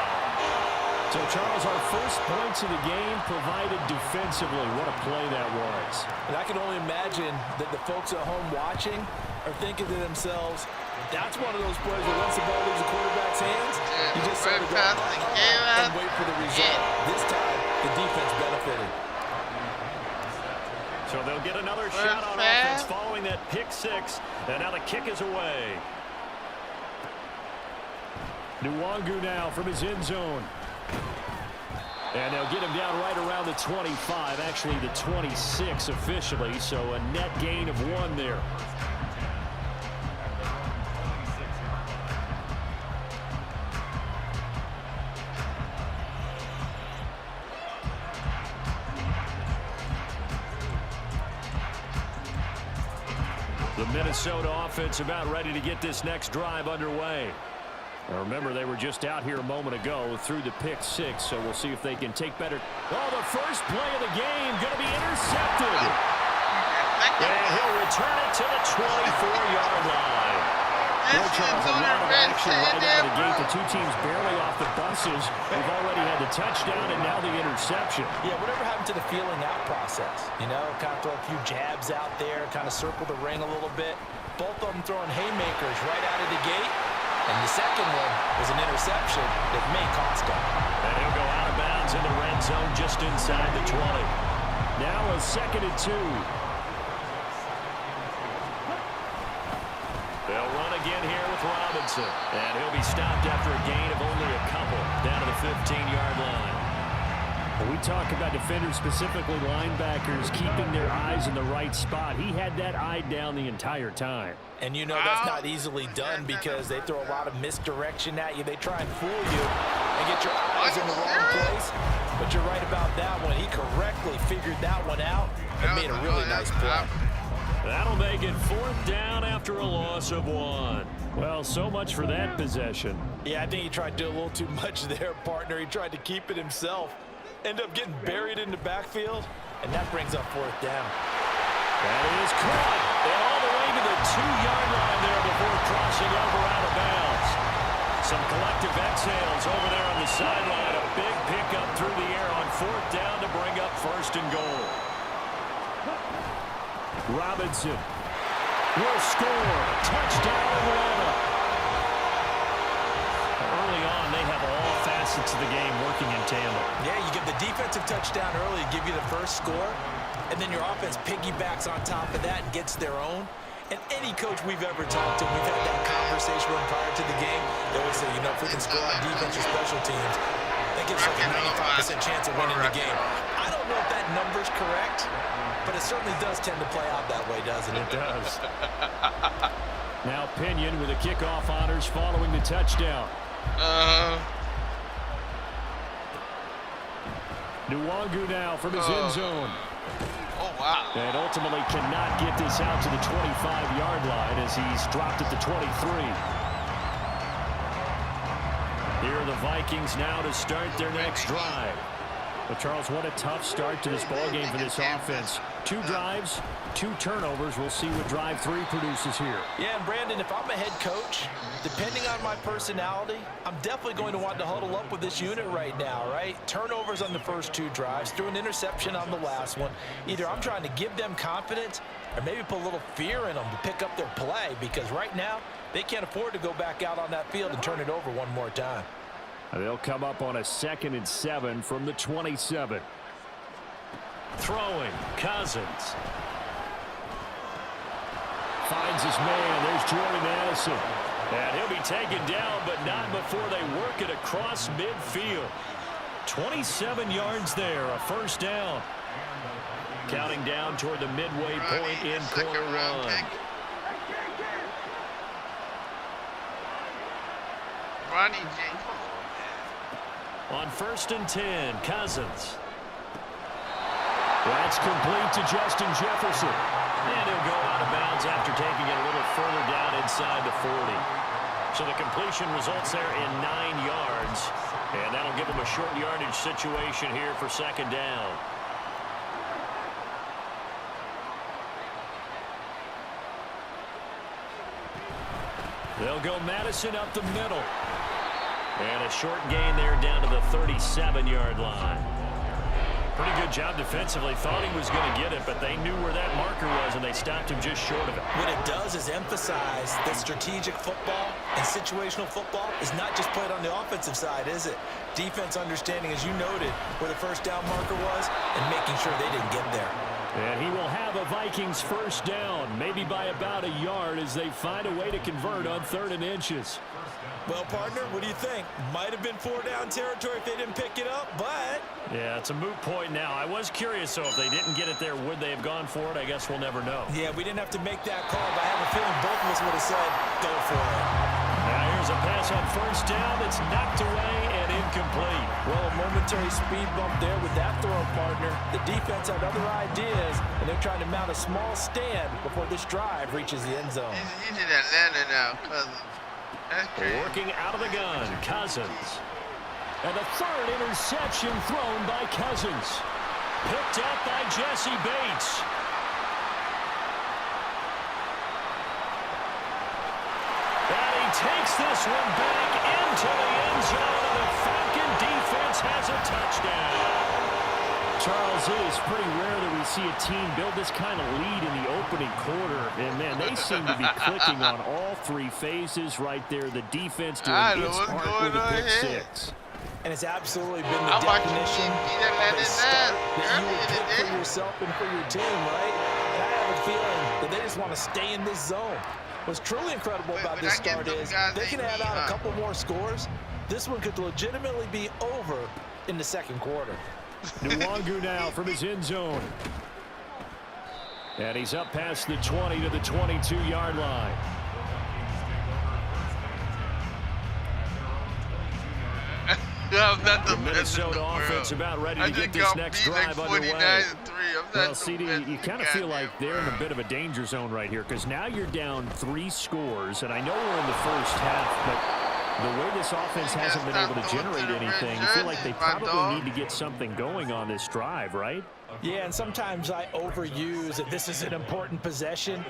So, Charles, our first points of the game provided defensively. What a play that was. And I can only imagine that the folks at home watching are thinking to themselves, that's one of those plays where once the ball leaves the quarterback's hands, you just sort of go and wait for the result. This time, the defense benefited. So they'll get another shot on offense following that pick six. And now the kick is away. Nwangu now from his end zone. And they'll get him down right around the 25, actually the 26 officially. So a net gain of 1 there. The Minnesota offense about ready to get this next drive underway. Now remember, they were just out here a moment ago through the pick six, so we'll see if they can take better. Oh, the first play of the game going to be intercepted. And he'll return it to the 24-yard line. Well, Charles, a lot of action right out of the gate. The two teams barely off the buses. We've already had the touchdown and now the interception. Yeah, whatever happened to the feeling out process? You know, kind of throw a few jabs out there, kind of circle the ring a little bit. Both of them throwing haymakers right out of the gate. And the second one was an interception that may cost him. And he'll go out of bounds in the red zone just inside the 20. Now a 2nd and 2. They'll run again here with Robinson. And he'll be stopped after a gain of only a couple down to the 15-yard line. When we talk about defenders, specifically linebackers, keeping their eyes in the right spot, he had that eye down the entire time. And you know that's not easily done because they throw a lot of misdirection at you. They try and fool you and get your eyes in the wrong place. But you're right about that one. He correctly figured that one out and made a really nice play. That'll make it 4th down after a loss of 1. Well, so much for that possession. Yeah, I think he tried to do a little too much there, partner. He tried to keep it himself. End up getting buried in the backfield, and that brings up 4th down. That is caught. And all the way to the 2-yard line there before crossing over out of bounds. Some collective exhales over there on the sideline. A big pickup through the air on 4th down to bring up 1st and goal. Robinson will score. Touchdown, Atlanta. Early on, they have all facets of the game working in tandem. Yeah, you give the defensive touchdown early, give you the first score, and then your offense piggybacks on top of that and gets their own. And any coach we've ever talked to, we've had that conversation prior to the game. They always say, you know, if we can score on defense or special teams, that gives us a 95% chance of winning the game. I don't know if that number's correct, but it certainly does tend to play out that way, doesn't it? It does. Now Pinion with the kickoff honors following the touchdown. Nwangu now from his end zone. Oh, wow. And ultimately cannot get this out to the 25-yard line as he's dropped at the 23. Here are the Vikings now to start their next drive. But Charles, what a tough start to this ballgame for this offense. 2 drives, 2 turnovers. We'll see what drive 3 produces here. Yeah, and Brandon, if I'm a head coach, depending on my personality, I'm definitely going to want to huddle up with this unit right now, right? Turnovers on the first 2 drives, threw an interception on the last one. Either I'm trying to give them confidence or maybe put a little fear in them to pick up their play, because right now they can't afford to go back out on that field and turn it over one more time. They'll come up on a 2nd and 7 from the 27. Throwing, Cousins. Finds his man. There's Jordan Addison. And he'll be taken down, but not before they work it across midfield. 27 yards there, a 1st down. Counting down toward the midway point in quarter 1. Ronnie J. On 1st and 10, Cousins. That's complete to Justin Jefferson. And he'll go out of bounds after taking it a little further down inside the 40. So the completion results there in 9 yards. And that'll give him a short yardage situation here for 2nd down. They'll go Madison up the middle. And a short gain there down to the 37-yard line. Pretty good job defensively. Thought he was going to get it, but they knew where that marker was, and they stopped him just short of it. What it does is emphasize that strategic football and situational football is not just played on the offensive side, is it? Defense understanding, as you noted, where the 1st down marker was and making sure they didn't get there. And he will have a Vikings 1st down, maybe by about a yard as they find a way to convert on 3rd and inches. Well, partner, what do you think? Might have been 4-down territory if they didn't pick it up, but... Yeah, it's a moot point now. I was curious, so if they didn't get it there, would they have gone for it? I guess we'll never know. Yeah, we didn't have to make that call, but I have a feeling both of us would have said, go for it. Now here's a pass on 1st down that's knocked away and incomplete. Well, a momentary speed bump there with that throw, partner. The defense had other ideas, and they're trying to mount a small stand before this drive reaches the end zone. He's in Atlanta now, Cousins. Working out of the gun, Cousins. And the 3rd interception thrown by Cousins. Picked up by Jesse Bates. And he takes this one back into the end zone, and the Falcon defense has a touchdown. Charles, it is pretty rare that we see a team build this kind of lead in the opening quarter. And, man, they seem to be clicking on all 3 phases right there. The defense doing its part with a pick 6. And it's absolutely been the I'm watching definition of a start that you would pick for yourself and for your team, right? And I have a feeling that they just want to stay in this zone. What's truly incredible about this start is they can add on a couple more scores. This one could legitimately be over in the second quarter. Nwangu now from his end zone. And he's up past the 20 to the 22-yard line. Not the Minnesota offense about ready to get this next drive underway. Well, CD, you kind of feel like they're in a bit of a danger zone right here because now you're down 3 scores, and I know we're in the first half, but the way this offense hasn't been able to generate anything, you feel like they probably need to get something going on this drive, right? Yeah, and sometimes I overuse that this is an important possession.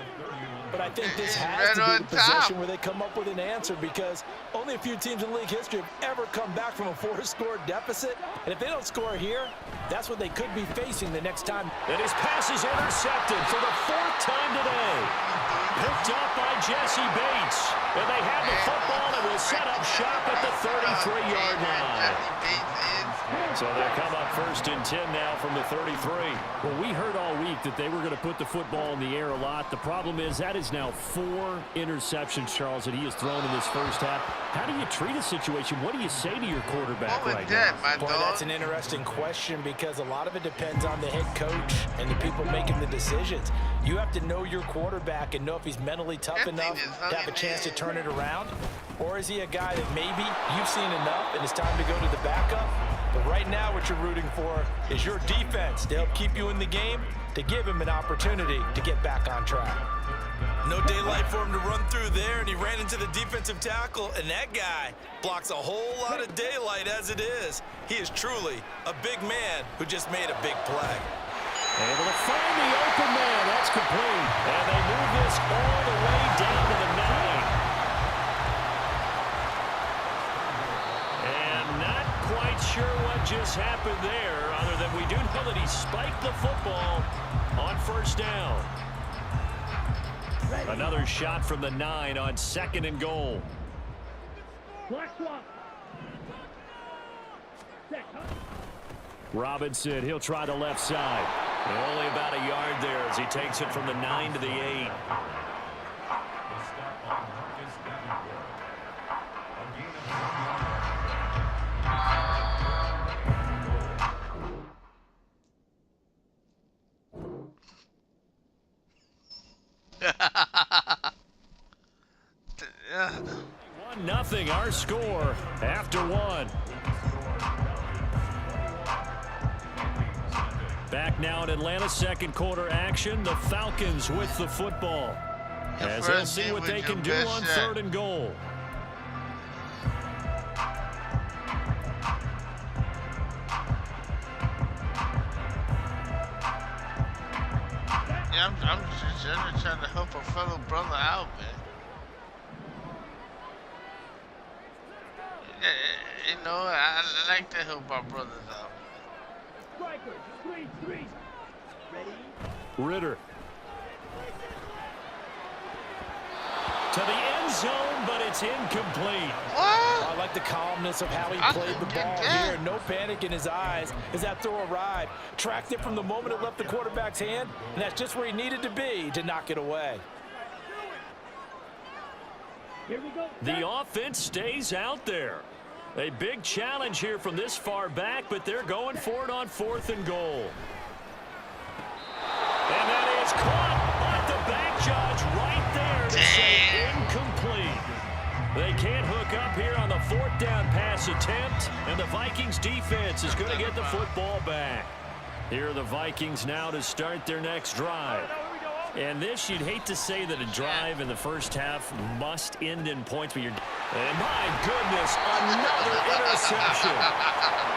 But I think this has to be the possession where they come up with an answer because only a few teams in league history have ever come back from a 4-score deficit. And if they don't score here, that's what they could be facing the next time. And his pass is intercepted for the 4th time today. Picked up by Jesse Bates. And they have the football and will set up shop at the 33-yard line. So they'll come up 1st and 10 now from the 33. Well, we heard all week that they were going to put the football in the air a lot. The problem is that is now 4 interceptions, Charles, that he has thrown in this first half. How do you treat a situation? What do you say to your quarterback right now? Boy, that's an interesting question because a lot of it depends on the head coach and the people making the decisions. You have to know your quarterback and know if he's mentally tough enough to have a chance to turn it around. Or is he a guy that maybe you've seen enough and it's time to go to the backup? But right now what you're rooting for is your defense to help keep you in the game, to give him an opportunity to get back on track. No daylight for him to run through there, and he ran into the defensive tackle, and that guy blocks a whole lot of daylight as it is. He is truly a big man who just made a big play. Able to find the open man. That's complete. And they move this all the way down to the 9. And not quite sure what just happened there, other than we do know that he spiked the football on 1st down. Another shot from the 9 on 2nd and goal. Robinson, he'll try the left side. And only about a yard there as he takes it from the 9 to the 8. Yeah. 1-0 our score after 1. Back now in Atlanta, second quarter action. The Falcons with the football as they'll see what they can do on 3rd and goal. Yeah, I'm just trying to help a fellow brother out, man. You know, I like to help our brothers out. Ritter. To the end zone, but it's incomplete. What? I like the calmness of how he played the ball here. No panic in his eyes as that throw arrived. Tracked it from the moment it left the quarterback's hand, and that's just where he needed to be to knock it away. The offense stays out there. A big challenge here from this far back, but they're going for it on 4th and goal. And that is caught at the back judge right there to say incomplete. They can't hook up here on the 4th down pass attempt, and the Vikings defense is going to get the football back. Here are the Vikings now to start their next drive. And this, you'd hate to say that a drive in the first half must end in points, but you're... And my goodness, another interception.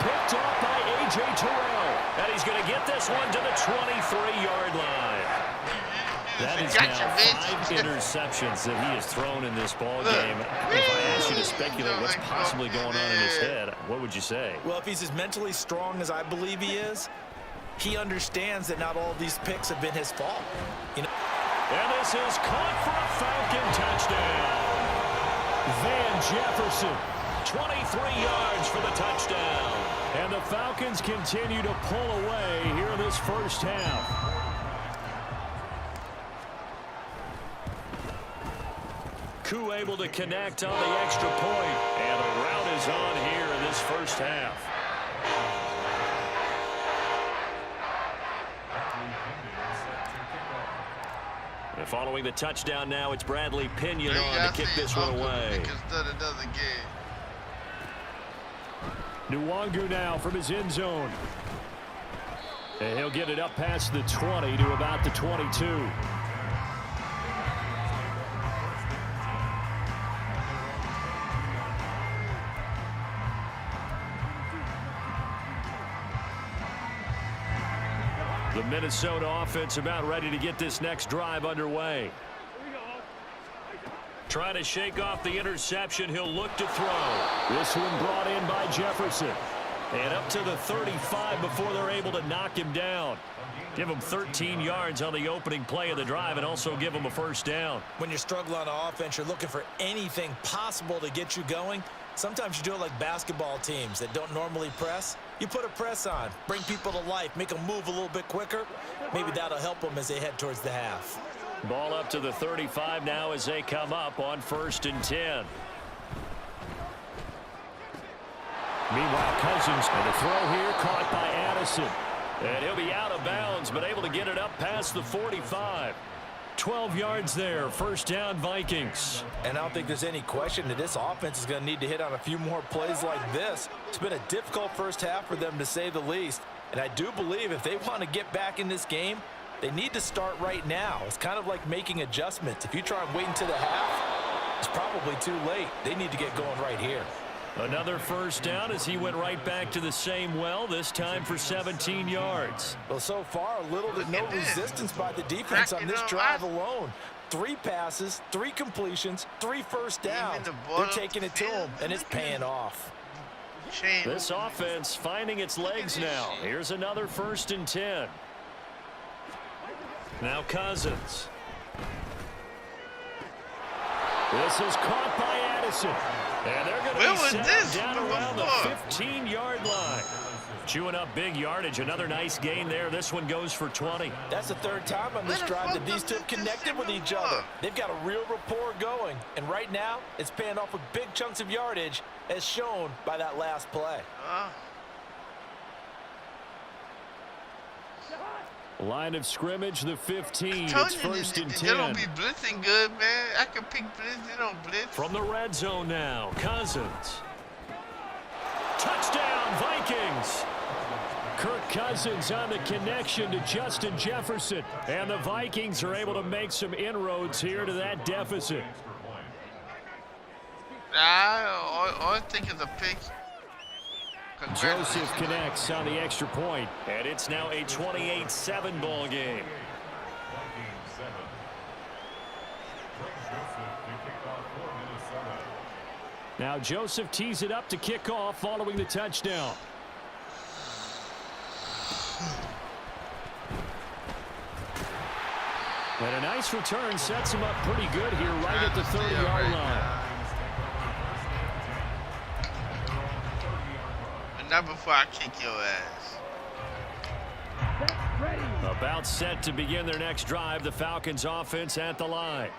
Picked off by Ejayr26show. And he's going to get this one to the 23-yard line. That is now 5 interceptions that he has thrown in this ball game. If I asked you to speculate what's possibly going on in his head, what would you say? Well, if he's as mentally strong as I believe he is, he understands that not all of these picks have been his fault. You know? And this is caught for a Falcon touchdown. Van Jefferson 23 yards for the touchdown. And the Falcons continue to pull away here in this first half. Koo able to connect on the extra point. And the route is on here in this first half. And following the touchdown now, it's Bradley Pinion on to kick this one away. Nwangu now from his end zone. And he'll get it up past the 20 to about the 22. The Minnesota offense about ready to get this next drive underway. Trying to shake off the interception. He'll look to throw. This one brought in by Jefferson. And up to the 35 before they're able to knock him down. Give him 13 yards on the opening play of the drive and also give him a first down. When you're struggling on offense, you're looking for anything possible to get you going. Sometimes you do it like basketball teams that don't normally press. You put a press on, bring people to life, make them move a little bit quicker. Maybe that'll help them as they head towards the half. Ball up to the 35 now as they come up on 1st and 10. Meanwhile, Cousins, and the throw here caught by Addison. And he'll be out of bounds, but able to get it up past the 45. 12 yards there, first down Vikings. And I don't think there's any question that this offense is going to need to hit on a few more plays like this. It's been a difficult first half for them, to say the least. And I do believe if they want to get back in this game, they need to start right now. It's kind of like making adjustments. If you try and wait until the half, it's probably too late. They need to get going right here. Another first down as he went right back to the same well, this time for 17 yards. Well, so far, little to no resistance by the defense on this drive alone. 3 passes, 3 completions, 3 first downs. They're taking it to him, and it's paying off. This offense finding its legs now. Here's another 1st and 10. Now Cousins. This is caught by Addison. And they're going to be set down around the 15-yard line. Chewing up big yardage. Another nice gain there. This one goes for 20. That's the 3rd time on this drive that these two have connected with each other. They've got a real rapport going. And right now, it's paying off with big chunks of yardage, as shown by that last play. Line of scrimmage, the 15. It's 1st and 10. They don't be blitzing good, man. I can pick blitz. They don't blitz. From the red zone now, Cousins. Touchdown, Vikings. Kirk Cousins on the connection to Justin Jefferson. And the Vikings are able to make some inroads here to that deficit. I think it's a pick. Joseph connects on the extra point, and it's now a 28-7 ball game. Now Joseph tees it up to kick off following the touchdown. And a nice return sets him up pretty good here right at the 30-yard line. Not before I kick your ass. About set to begin their next drive. The Falcons offense at the line.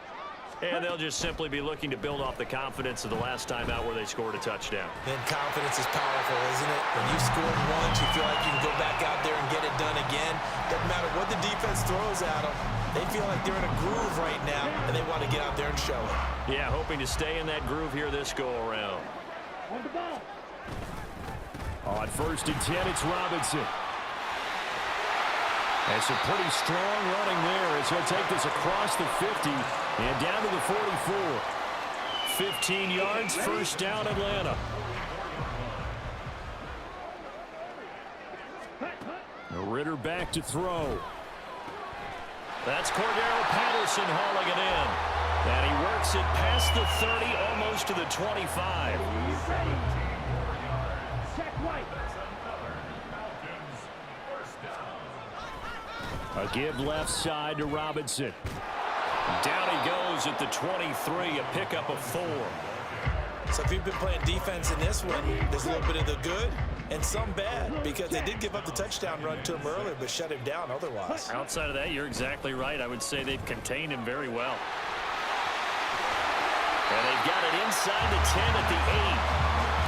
And they'll just simply be looking to build off the confidence of the last time out where they scored a touchdown. And confidence is powerful, isn't it? When you've scored once, you feel like you can go back out there and get it done again. Doesn't matter what the defense throws at them. They feel like they're in a groove right now, and they want to get out there and show it. Yeah, hoping to stay in that groove here this go-around. On the ball. On 1st and 10, it's Robinson. And some pretty strong running there as he'll take this across the 50 and down to the 44. 15 yards, first down, Atlanta. Ritter back to throw. That's Cordero Patterson hauling it in. And he works it past the 30, almost to the 25. A give left side to Robinson. Down he goes at the 23, a pickup of 4. So if you've been playing defense in this one, there's a little bit of the good and some bad, because they did give up the touchdown run to him earlier, but shut him down otherwise. Outside of that, you're exactly right. I would say they've contained him very well. And they've got it inside the 10 at the 8.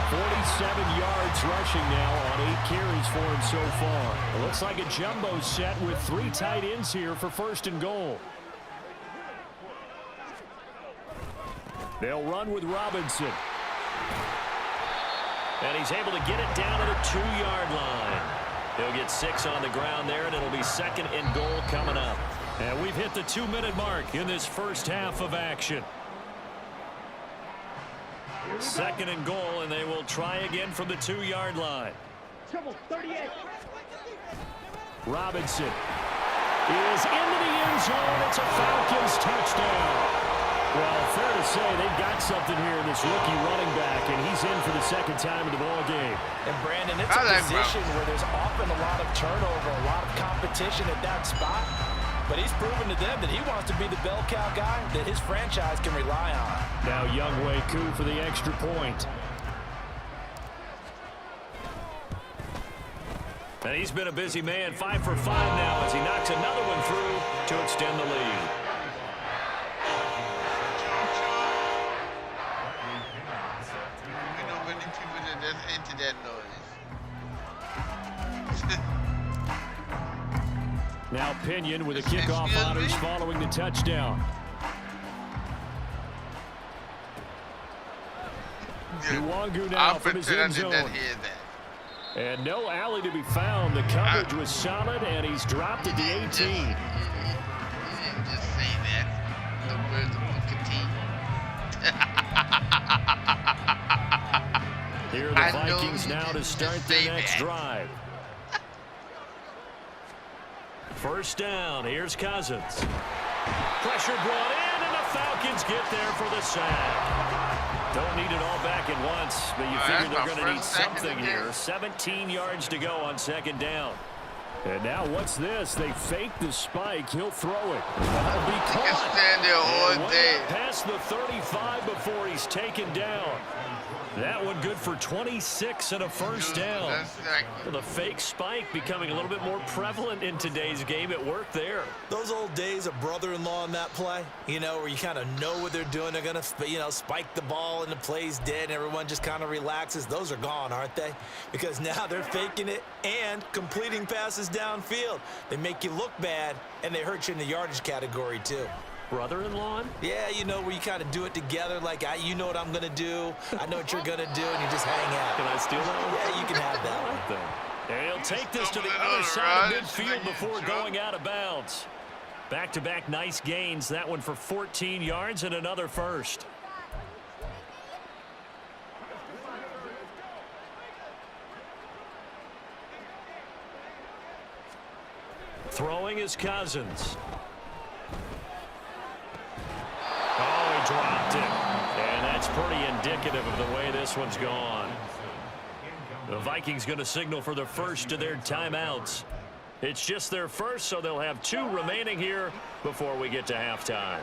47 yards rushing now on 8 carries for him so far. It looks like a jumbo set with 3 tight ends here for 1st and goal. They'll run with Robinson. And he's able to get it down to the 2-yard line. He'll get 6 on the ground there, and it'll be 2nd and goal coming up. And we've hit the 2-minute mark in this first half of action. 2nd and goal, and they will try again from the 2-yard line. Robinson is into the end zone. It's a Falcons touchdown. Well, fair to say they've got something here in this rookie running back, and he's in for the 2nd time in the ball game. And Brandon, it's a position where there's often a lot of turnover, a lot of competition at that spot. But he's proven to them that he wants to be the bell cow guy that his franchise can rely on. Now Younghoe Koo for the extra point. And he's been a busy man, 5 for 5 now as he knocks another one through to extend the lead. Into that noise. Now Pinion with a kickoff honors following the touchdown. Nwangu now from his end zone. And no alley to be found. The coverage was solid, and he's dropped at the 18. You didn't just say that. The words of Here are the Vikings now to start their next drive. 1st down. Here's Cousins. Pressure brought in, and the Falcons get there for the sack. Don't need it all back at once, but you figure they're going to need something here. 17 yards to go on 2nd down. And now what's this? They fake the spike. He'll throw it. That'll be caught. He can stand there all day. Past the 35 before he's taken down. That one good for 26 and a 1st down. Well, the fake spike becoming a little bit more prevalent in today's game. It worked there. Those old days of brother-in-law in that play, you know, where you kind of know what they're doing. They're going to, you know, spike the ball and the play's dead and everyone just kind of relaxes. Those are gone, aren't they? Because now they're faking it and completing passes downfield. They make you look bad, and they hurt you in the yardage category, too. Brother-in-law? Yeah, you know, where you kind of do it together, like, you know what I'm going to do, I know what you're going to do, and you just hang out. Can I steal that one? Yeah, you can have that one. And he'll take this to the other side of midfield before going out of bounds. Back-to-back nice gains. That one for 14 yards and another 1st. Throwing is Cousins. Oh, he dropped it. And that's pretty indicative of the way this one's gone. The Vikings going to signal for the first of their timeouts. It's just their first, so they'll have 2 remaining here before we get to halftime.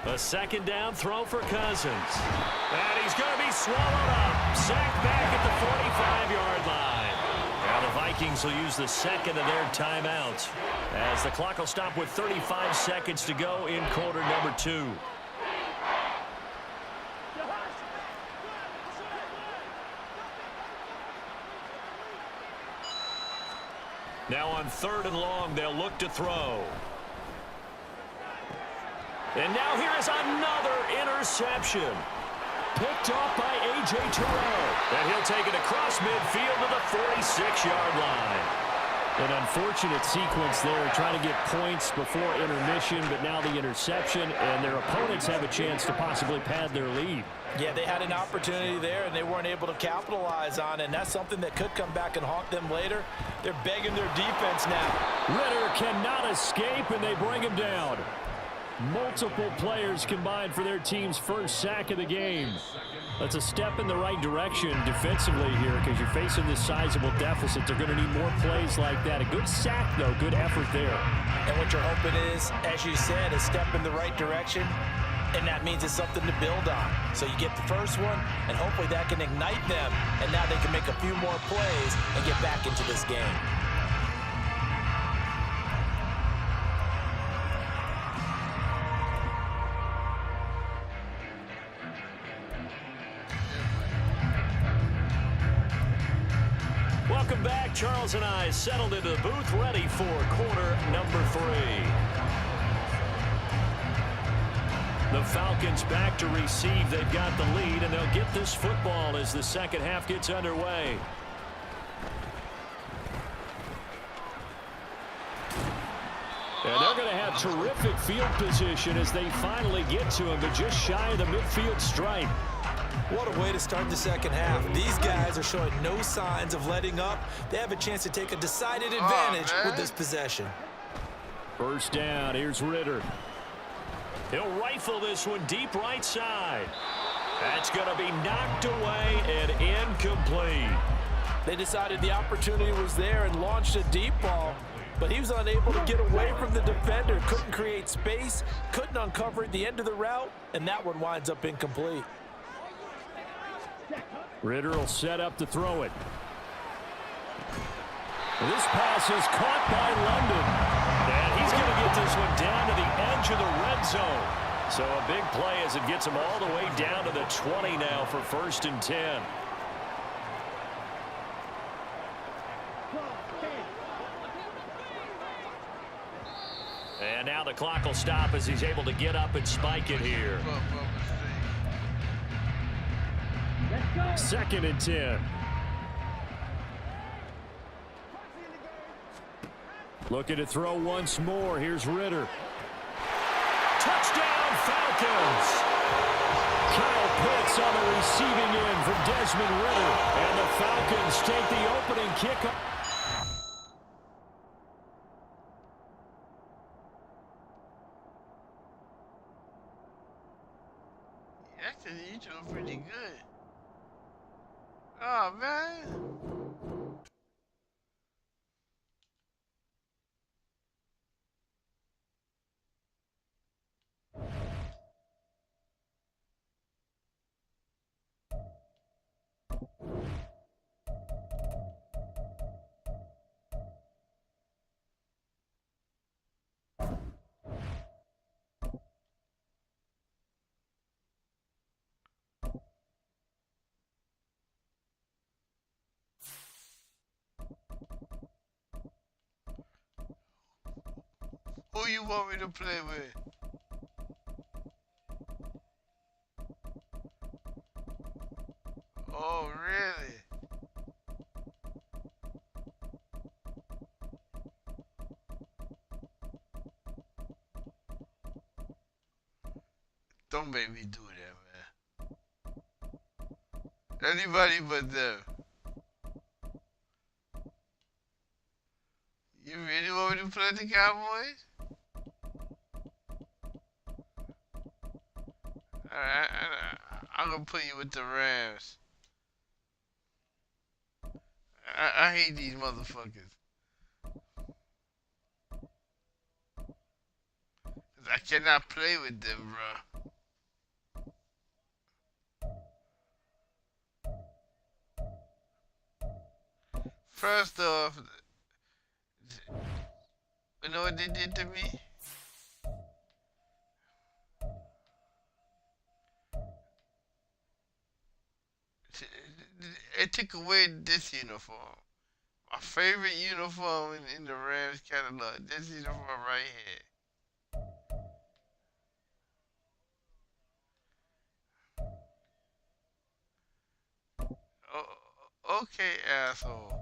A 2nd down throw for Cousins. And he's going to be swallowed up. Sacked back at the 45-yard line. Now the Vikings will use the 2nd of their timeouts as the clock will stop with 35 seconds to go in quarter number 2. Now on 3rd and long, they'll look to throw. And now here is another interception. Picked off by Ejayr26show. And he'll take it across midfield to the 46-yard line. An unfortunate sequence there, trying to get points before intermission, but now the interception, and their opponents have a chance to possibly pad their lead. Yeah, they had an opportunity there, and they weren't able to capitalize on it, and that's something that could come back and haunt them later. They're begging their defense now. Ritter cannot escape, and they bring him down. Multiple players combined for their team's first sack of the game. That's a step in the right direction defensively here because you're facing this sizable deficit. They're going to need more plays like that. A good sack, though. Good effort there. And what you're hoping is, as you said, a step in the right direction, and that means it's something to build on. So you get the first one, and hopefully that can ignite them, and now they can make a few more plays and get back into this game. Welcome back. Charles and I settled into the booth, ready for quarter number 3. The Falcons back to receive. They've got the lead, and they'll get this football as the second half gets underway. And they're going to have terrific field position as they finally get to him, but just shy of the midfield stripe. What a way to start the second half. These guys are showing no signs of letting up. They have a chance to take a decided advantage with this possession. First down, here's Ritter. He'll rifle this one deep right side. That's going to be knocked away and incomplete. They decided the opportunity was there and launched a deep ball, but he was unable to get away from the defender. Couldn't create space, couldn't uncover the end of the route, and that one winds up incomplete. Ritter will set up to throw it. This pass is caught by London. And he's going to get this one down to the edge of the red zone. So a big play as it gets him all the way down to the 20 now for 1st and 10. And now the clock will stop as he's able to get up and spike it here. 2nd and 10. Looking to throw once more. Here's Ritter. Touchdown, Falcons! Kyle Pitts on the receiving end for Desmond Ritter. And the Falcons take the opening kickoff. Actually, you're doing pretty good. Oh, man. Who you want me to play with? Oh, really? Don't make me do that, man. Anybody but them. You really want me to play the Cowboys? Alright, I'm gonna put you with the Rams. I hate these motherfuckers. Cause I cannot play with them, bro. First off, you know what they did to me? It took away this uniform. My favorite uniform in the Rams catalog. This uniform right here. Oh, okay, asshole.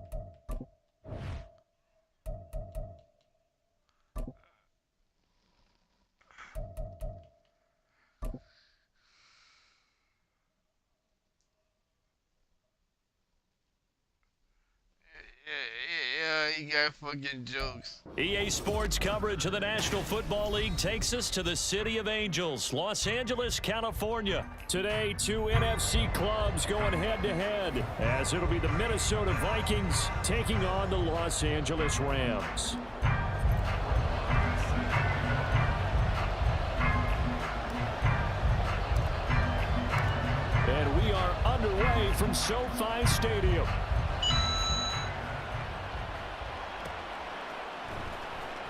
he got fucking jokes. EA Sports coverage of the National Football League takes us to the City of Angels, Los Angeles, California. Today, two NFC clubs going head-to-head, as it'll be the Minnesota Vikings taking on the Los Angeles Rams. And we are underway from SoFi Stadium.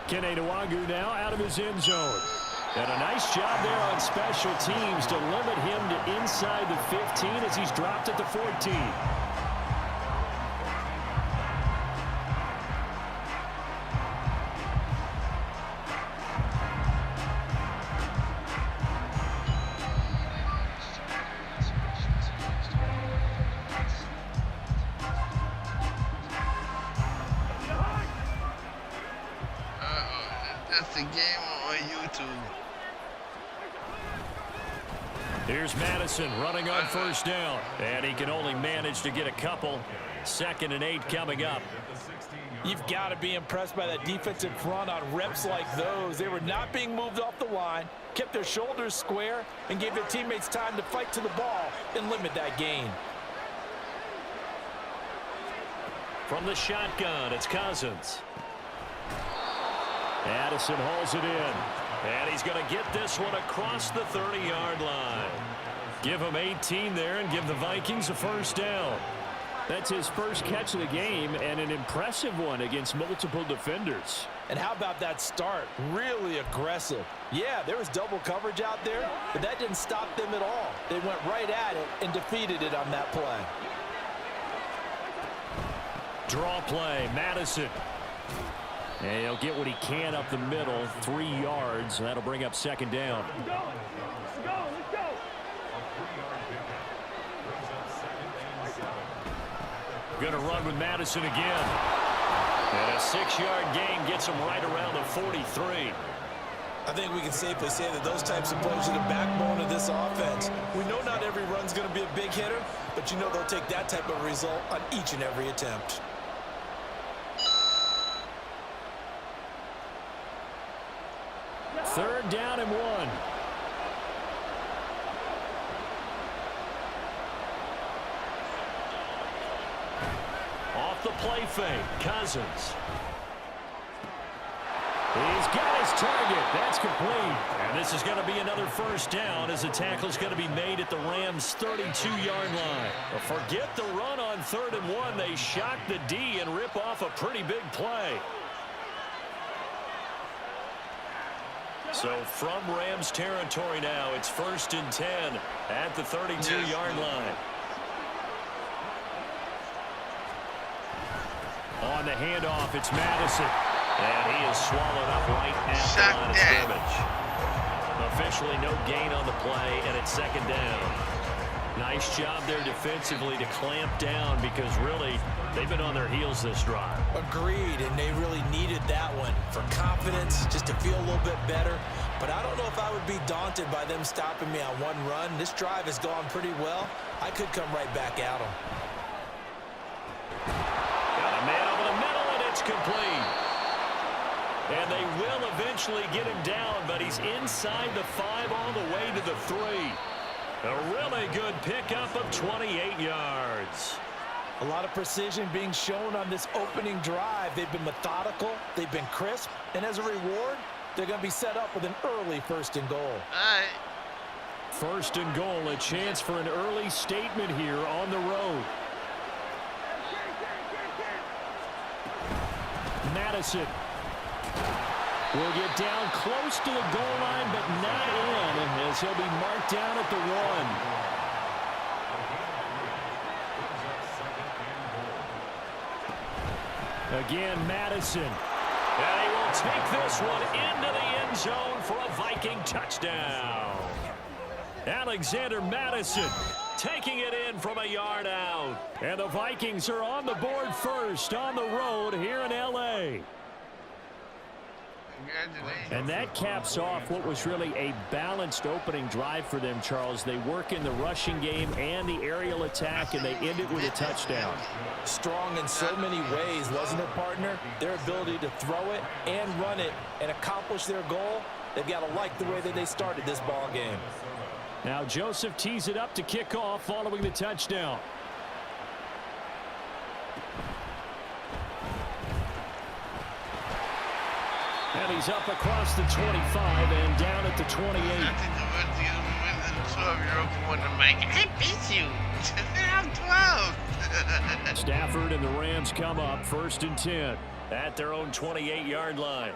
Kene Nwangu now out of his end zone. And a nice job there on special teams to limit him to inside the 15 as he's dropped at the 14. That's the game on YouTube. Here's Madison running on first down. And he can only manage to get a couple. 2nd and 8 coming up. You've got to be impressed by that defensive front on reps like those. They were not being moved off the line, kept their shoulders square, and gave their teammates time to fight to the ball and limit that gain. From the shotgun, it's Cousins. Addison hauls it in. And he's going to get this one across the 30-yard line. Give him 18 there and give the Vikings a first down. That's his first catch of the game and an impressive one against multiple defenders. And how about that start? Really aggressive. Yeah, there was double coverage out there, but that didn't stop them at all. They went right at it and defeated it on that play. Draw play, Madison. And he'll get what he can up the middle, 3 yards, and that'll bring up 2nd down. Let's go. Let's go. Let's go. Going to run with Madison again. And a 6-yard gain gets him right around the 43. I think we can safely say that those types of plays are the backbone of this offense. We know not every run's going to be a big hitter, but you know they'll take that type of result on each and every attempt. Third down and 1. Off the play fake, Cousins. He's got his target. That's complete. And this is going to be another first down as the tackle's going to be made at the Rams' 32-yard line. But forget the run on 3rd and 1. They shock the D and rip off a pretty big play. So from Rams territory now, it's 1st and 10 at the 32-yard line. On the handoff, it's Madison. And he is swallowed up right at the line of scrimmage. Officially no gain on the play, and it's 2nd down. Nice job there defensively to clamp down because really they've been on their heels this drive. Agreed, and they really needed that one for confidence, just to feel a little bit better. But I don't know if I would be daunted by them stopping me on one run. This drive has gone pretty well. I could come right back at them. Got a man over the middle, and it's complete. And they will eventually get him down, but he's inside the 5 all the way to the 3. A really good pickup of 28 yards. A lot of precision being shown on this opening drive. They've been methodical, they've been crisp, and as a reward, they're going to be set up with an early 1st and goal. All right. 1st and goal, a chance for an early statement here on the road. Madison will get down close to the goal line, but not in, as he'll be marked down at the 1. Again, Madison. And he will take this one into the end zone for a Viking touchdown. Alexander Madison taking it in from a yard out. And the Vikings are on the board first on the road here in L.A. Congratulations. And that caps off what was really a balanced opening drive for them, Charles. They work in the rushing game and the aerial attack, and they end it with a touchdown. Strong in so many ways, wasn't it, partner? Their ability to throw it and run it and accomplish their goal, they've got to like the way that they started this ball game. Now Joseph tees it up to kick off following the touchdown. And he's up across the 25 and down at the 28. I think the rest of the 12-year-old can win the mic. I beat you. I'm 12. Stafford and the Rams come up 1st and 10 at their own 28-yard line.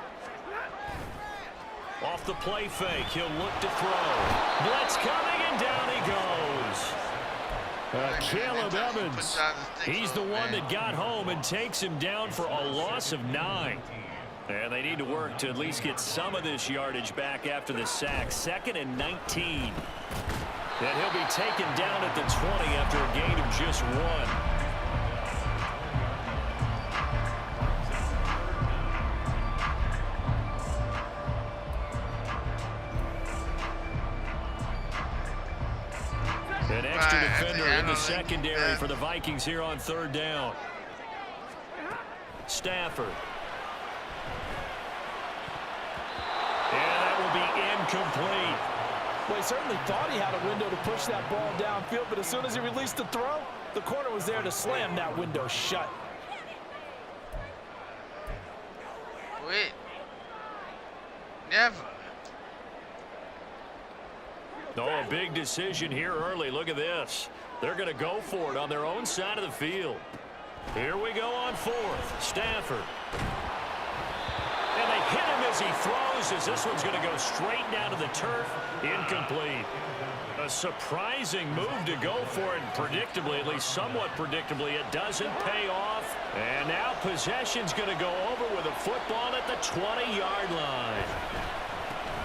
Off the play fake, he'll look to throw. Blitz coming, and down he goes. Caleb Evans, he's the one that got home and takes him down for a loss of 9. And they need to work to at least get some of this yardage back after the sack. 2nd and 19. And he'll be taken down at the 20 after a gain of just 1. An extra defender in the secondary for the Vikings here on 3rd down. Stafford. And that will be incomplete. Well, he certainly thought he had a window to push that ball downfield, but as soon as he released the throw, the corner was there to slam that window shut. Wait. Never. Oh, a big decision here early. Look at this. They're going to go for it on their own side of the field. Here we go on 4th. Stafford. And they hit him as he throws, as this one's going to go straight down to the turf. Incomplete. A surprising move to go for it, and predictably, at least somewhat predictably, it doesn't pay off. And now possession's going to go over with a football at the 20-yard line.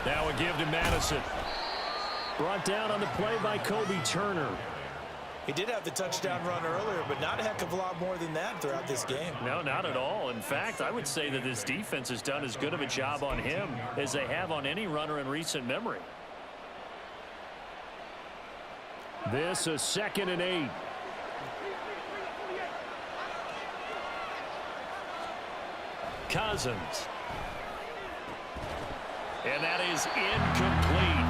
Now a give to Madison. Brought down on the play by Kobe Turner. He did have the touchdown run earlier, but not a heck of a lot more than that throughout this game. No, not at all. In fact, I would say that this defense has done as good of a job on him as they have on any runner in recent memory. This is 2nd and 8. Cousins. And that is incomplete.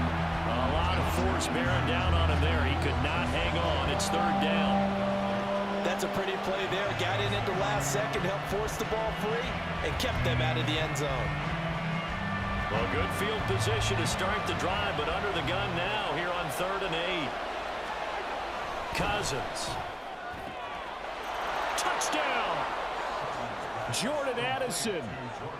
A lot of force bearing down on him there. He could not hang on. It's 3rd down. That's a pretty play there. Got in at the last second, helped force the ball free, and kept them out of the end zone. Well, good field position to start the drive, but under the gun now here on 3rd and 8. Cousins. Touchdown! Jordan Addison,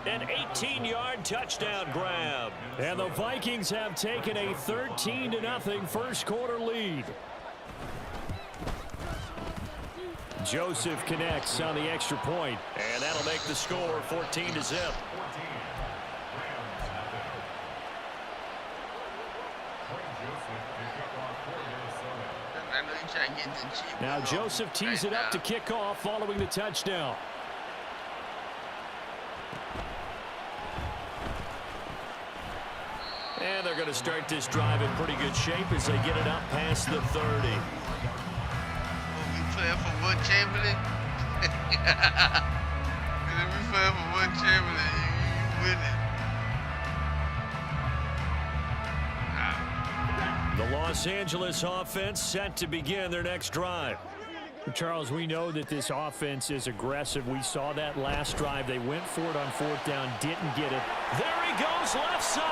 an 18-yard touchdown grab. And the Vikings have taken a 13-0 first quarter lead. Joseph connects on the extra point, and that'll make the score 14-0. Now Joseph tees it up to kick off following the touchdown. And they're going to start this drive in pretty good shape as they get it up past the 30. Will we playing for Wood Chamberlain? If we playing for Wood Chamberlain, you win it. The Los Angeles offense set to begin their next drive. Charles, we know that this offense is aggressive. We saw that last drive. They went for it on 4th down, didn't get it. There he goes, left side.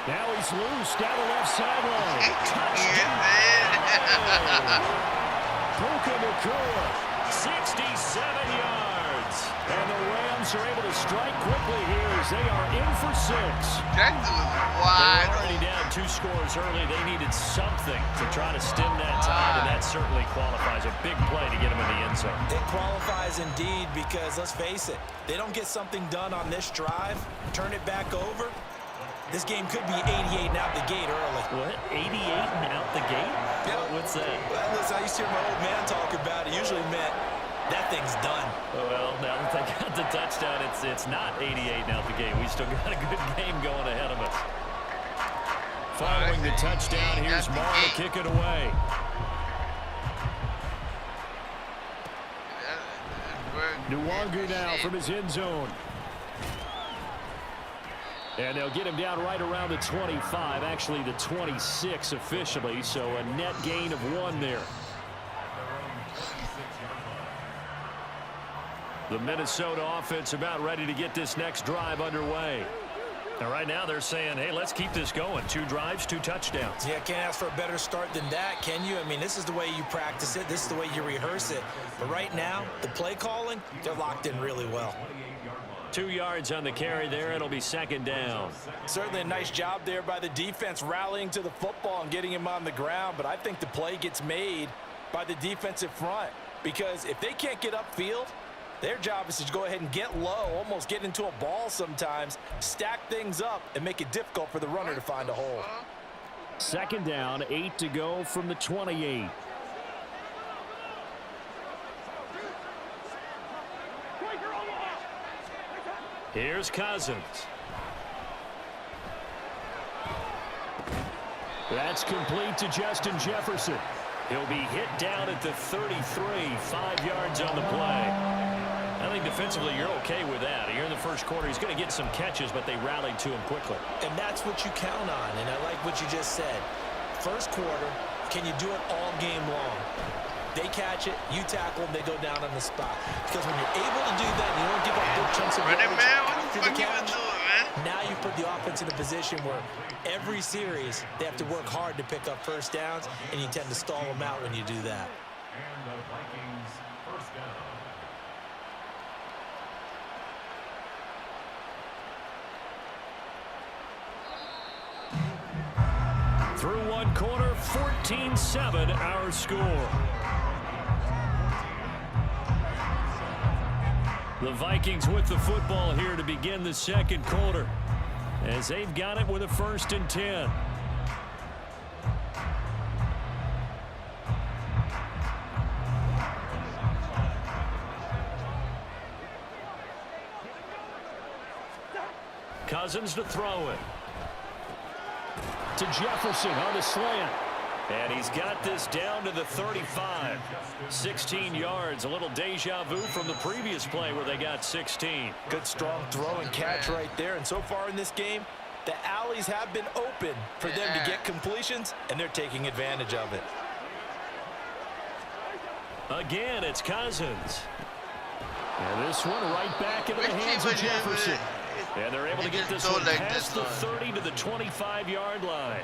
Now he's loose down the left sideline. Touchdown! Puka Nacua, 67 yards. And the Rams are able to strike quickly here as they are in for 6. That dude was wide. They're already down 2 scores early. They needed something to try to stem that tide, and that certainly qualifies. A big play to get them in the end zone. It qualifies indeed because, let's face it, they don't get something done on this drive, turn it back over, this game could be 88 and out the gate early. What? 88 and out the gate? Yeah. What's that? Well, listen, I used to hear my old man talk about it. Usually meant that thing's done. Well, now that they got the touchdown, it's not 88 now the game. We still got a good game going ahead of us. Following the touchdown, here's Marr to kick it away. Nwangu now from his end zone. And they'll get him down right around the 25, actually the 26 officially, so a net gain of 1 there. The Minnesota offense about ready to get this next drive underway. Now, right now they're saying, hey, let's keep this going. 2 drives, 2 touchdowns. Yeah, can't ask for a better start than that, can you? I mean, this is the way you practice it. This is the way you rehearse it. But right now, the play calling, they're locked in really well. 2 yards on the carry there. It'll be 2nd down. Certainly a nice job there by the defense rallying to the football and getting him on the ground. But I think the play gets made by the defensive front. Because if they can't get upfield, their job is to go ahead and get low, almost get into a ball sometimes, stack things up, and make it difficult for the runner to find a hole. 2nd down, 8 to go from the 28. Here's Cousins. That's complete to Justin Jefferson. He'll be hit down at the 33, 5 yards on the play. I think defensively you're okay with that. Here in the first quarter, he's going to get some catches, but they rallied to him quickly. And that's what you count on, and I like what you just said. First quarter, can you do it all game long? They catch it, you tackle them, they go down on the spot. Because when you're able to do that, you don't give up big chunks of yardage after the catch. Now you put the offense in a position where every series they have to work hard to pick up first downs, and you tend to stall them out when you do that. Through 1 quarter, 14-7 our score. The Vikings with the football here to begin the 2nd quarter, as they've got it with a 1st and 10. Cousins to throw it. To Jefferson on the slant. And he's got this down to the 35. 16 yards. A little deja vu from the previous play where they got 16. Good strong throw and catch right there. And so far in this game, the alleys have been open for them to get completions, and they're taking advantage of it. Again, it's Cousins. And this one right back into the hands of Jefferson. And they're able to get this one past the 30 to the 25-yard line.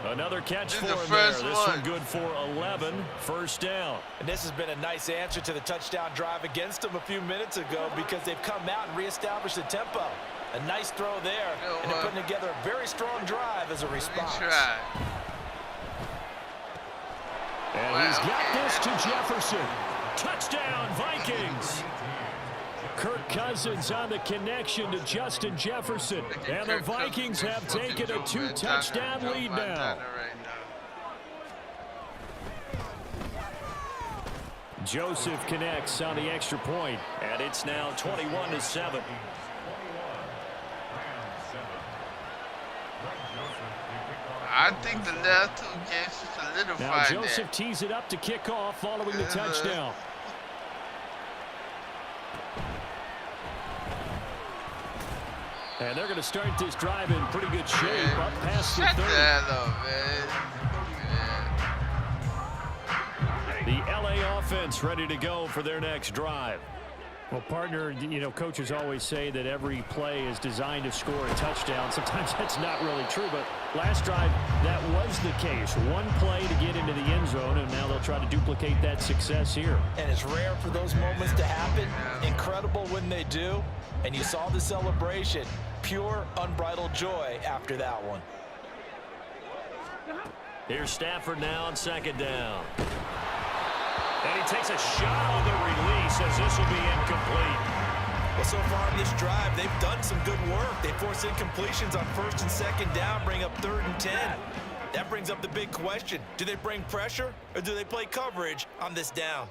Another catch for him there. This one good for 11. 1st down. And this has been a nice answer to the touchdown drive against them a few minutes ago because they've come out and reestablished the tempo. A nice throw there, and they're putting together a very strong drive as a response. And he's got this to Jefferson. Touchdown, Vikings. Kirk Cousins on the connection to Justin Jefferson. And the Vikings have taken a 2-touchdown lead now. Joseph connects on the extra point, and it's now 21-7. I think the last 2 games solidified now Joseph tees it up to kick off following the touchdown. And they're going to start this drive in pretty good shape, up past the 30. The LA offense ready to go for their next drive. Well, partner, you know, coaches always say that every play is designed to score a touchdown. Sometimes that's not really true, but last drive, that was the case. 1 play to get into the end zone, and now they'll try to duplicate that success here. And it's rare for those moments to happen. Incredible when they do. And you saw the celebration. Pure, unbridled joy after that one. Here's Stafford now on 2nd down. And he takes a shot on the release as this will be incomplete. Well, so far in this drive, they've done some good work. They force incompletions on 1st and 2nd down, bring up 3rd and 10. That brings up the big question. Do they bring pressure or do they play coverage on this down?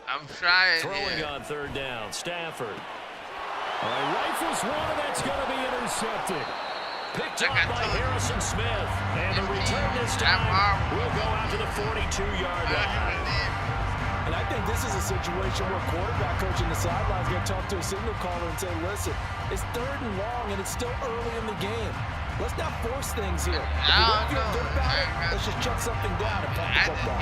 I'm trying. Throwing on third down, Stafford. All right, rifles one, and that's going to be intercepted. Picked up by Harrison Smith. And the return this time will go out to the 42-yard line. And I think this is a situation where quarterback coach in the sideline is going to talk to a signal caller and say, listen, it's 3rd and long, and it's still early in the game. Let's not force things here. If you don't feel good about it, let's just shut something down and punt the football.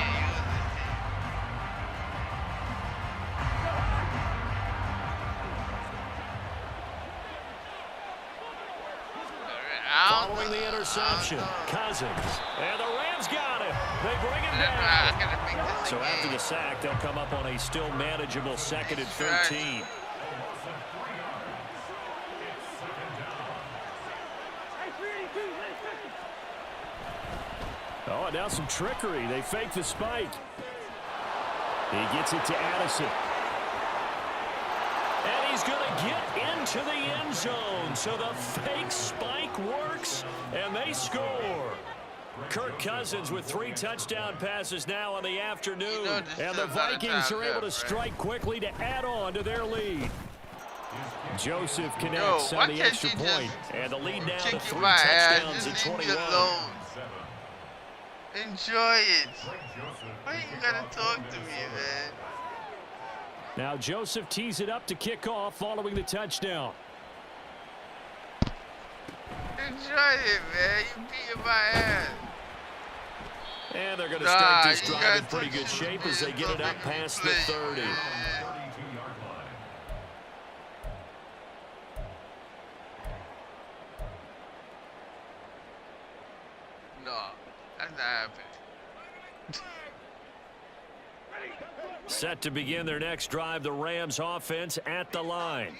Following the interception, Cousins. And the Rams got it. They bring it down. So after the sack, they'll come up on a still manageable 2nd and 13. Oh, and now some trickery. They fake the spike. He gets it to Addison. And he's going to get into the end zone. So the fake spike works, and they score. Kirk Cousins with 3 touchdown passes now in the afternoon. And the Vikings are able to strike quickly to add on to their lead. Joseph connects on the extra point. And the lead now to 3 touchdowns at 21. Enjoy it. Why you gotta talk to me, man? Now Joseph tees it up to kick off following the touchdown. Enjoy it, man. You beating my ass. And they're going to start this drive in pretty good shape as they get it up past the 30. No, that's not happening. Set to begin their next drive, the Rams offense at the line.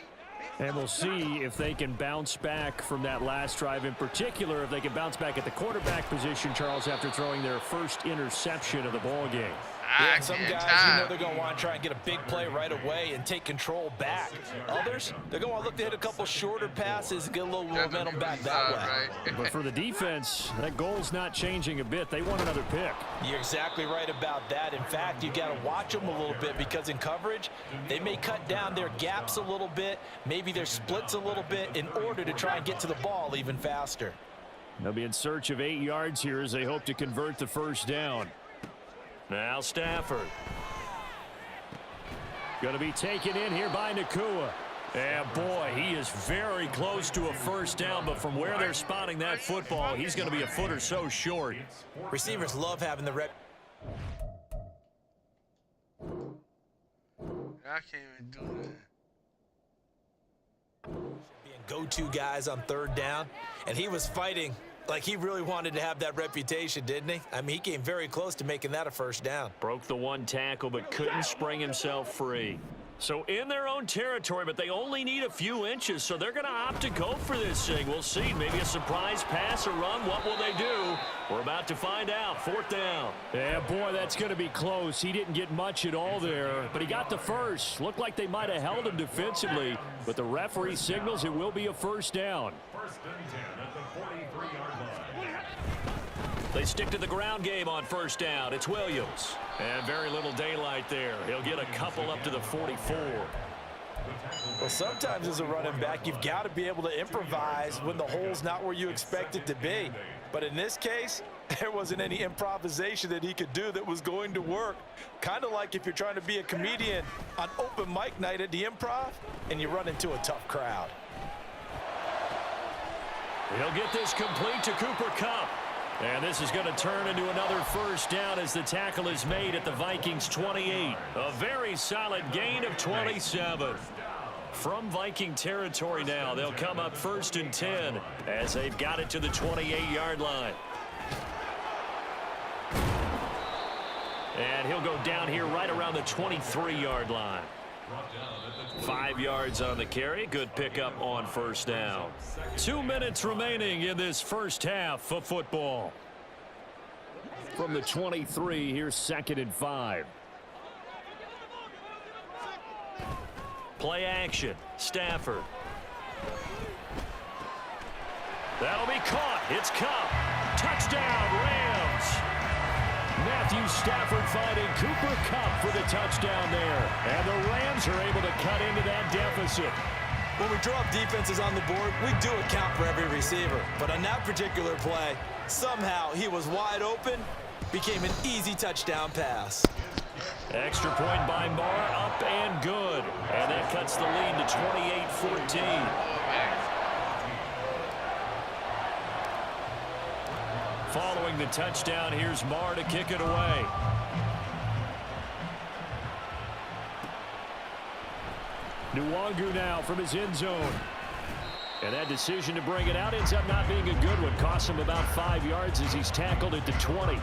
And we'll see if they can bounce back from that last drive, in particular, if they can bounce back at the quarterback position, Charles, after throwing their first interception of the ball game. Yeah, some guys, they're going to want to try and get a big play right away and take control back. Others, they're going to look to hit a couple shorter passes and get a little momentum back that way. But for the defense, that goal's not changing a bit. They want another pick. You're exactly right about that. In fact, you got to watch them a little bit because in coverage, they may cut down their gaps a little bit, maybe their splits a little bit in order to try and get to the ball even faster. They'll be in search of 8 yards here as they hope to convert the first down. Now Stafford. Going to be taken in here by Nakua. And boy, he is very close to a first down, but from where they're spotting that football, he's going to be a foot or so short. Receivers love having the rep. I can't even do that. Being go-to guys on 3rd down, and he was fighting like he really wanted to have that reputation, didn't he? I mean, he came very close to making that a first down. Broke the 1 tackle, but couldn't spring himself free. So in their own territory, but they only need a few inches, so they're going to opt to go for this thing. We'll see. Maybe a surprise pass or run. What will they do? We're about to find out. 4th down. Yeah, boy, that's going to be close. He didn't get much at all there, but he got the first. Looked like they might have held him defensively, but the referee signals it will be a first down. They stick to the ground game on first down. It's Williams. And very little daylight there. He'll get a couple up to the 44. Well, sometimes as a running back, you've got to be able to improvise when the hole's not where you expect it to be. But in this case, there wasn't any improvisation that he could do that was going to work. Kind of like if you're trying to be a comedian on open mic night at the Improv and you run into a tough crowd. He'll get this complete to Cooper Kupp. And this is going to turn into another first down as the tackle is made at the Vikings 28. A very solid gain of 27. From Viking territory now, they'll come up 1st and 10 as they've got it to the 28-yard line. And he'll go down here right around the 23-yard line. 5 yards on the carry. Good pickup on first down. 2 minutes remaining in this first half of football. From the 23, here's 2nd and 5. Play action. Stafford. That'll be caught. It's Kupp. Touchdown, Rams. Matthew Stafford finding Cooper Kupp for the touchdown there. And the Rams are able to cut into that deficit. When we draw up defenses on the board, we do account for every receiver. But on that particular play, somehow he was wide open, became an easy touchdown pass. Extra point by Marr, up and good. And that cuts the lead to 28-14. Following the touchdown, here's Marr to kick it away. Nwangu now from his end zone. And that decision to bring it out ends up not being a good one. Costs him about 5 yards as he's tackled at the 20.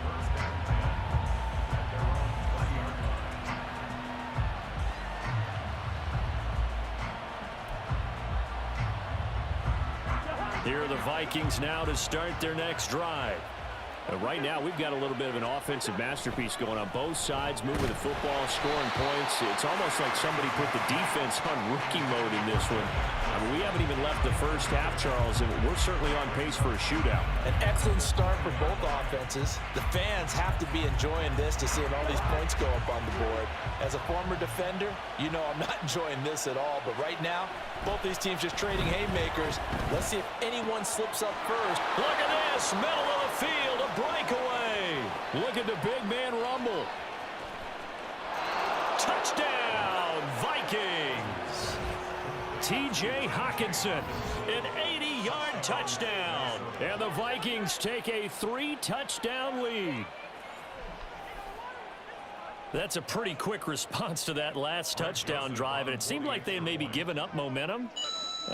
Here are the Vikings now to start their next drive. Right now, we've got a little bit of an offensive masterpiece going on both sides, moving the football, scoring points. It's almost like somebody put the defense on rookie mode in this one. I mean, we haven't even left the first half, Charles, and we're certainly on pace for a shootout. An excellent start for both offenses. The fans have to be enjoying this to seeing all these points go up on the board. As a former defender, you know I'm not enjoying this at all, but right now, both these teams just trading haymakers. Let's see if anyone slips up first. Look at this, middle of the field, a breakaway. Look at the big man rumble. Touchdown, Vikings. T.J. Hockenson, an 80-yard touchdown. And the Vikings take a 3-touchdown lead. That's a pretty quick response to that last touchdown drive, and it seemed like they had maybe given up momentum.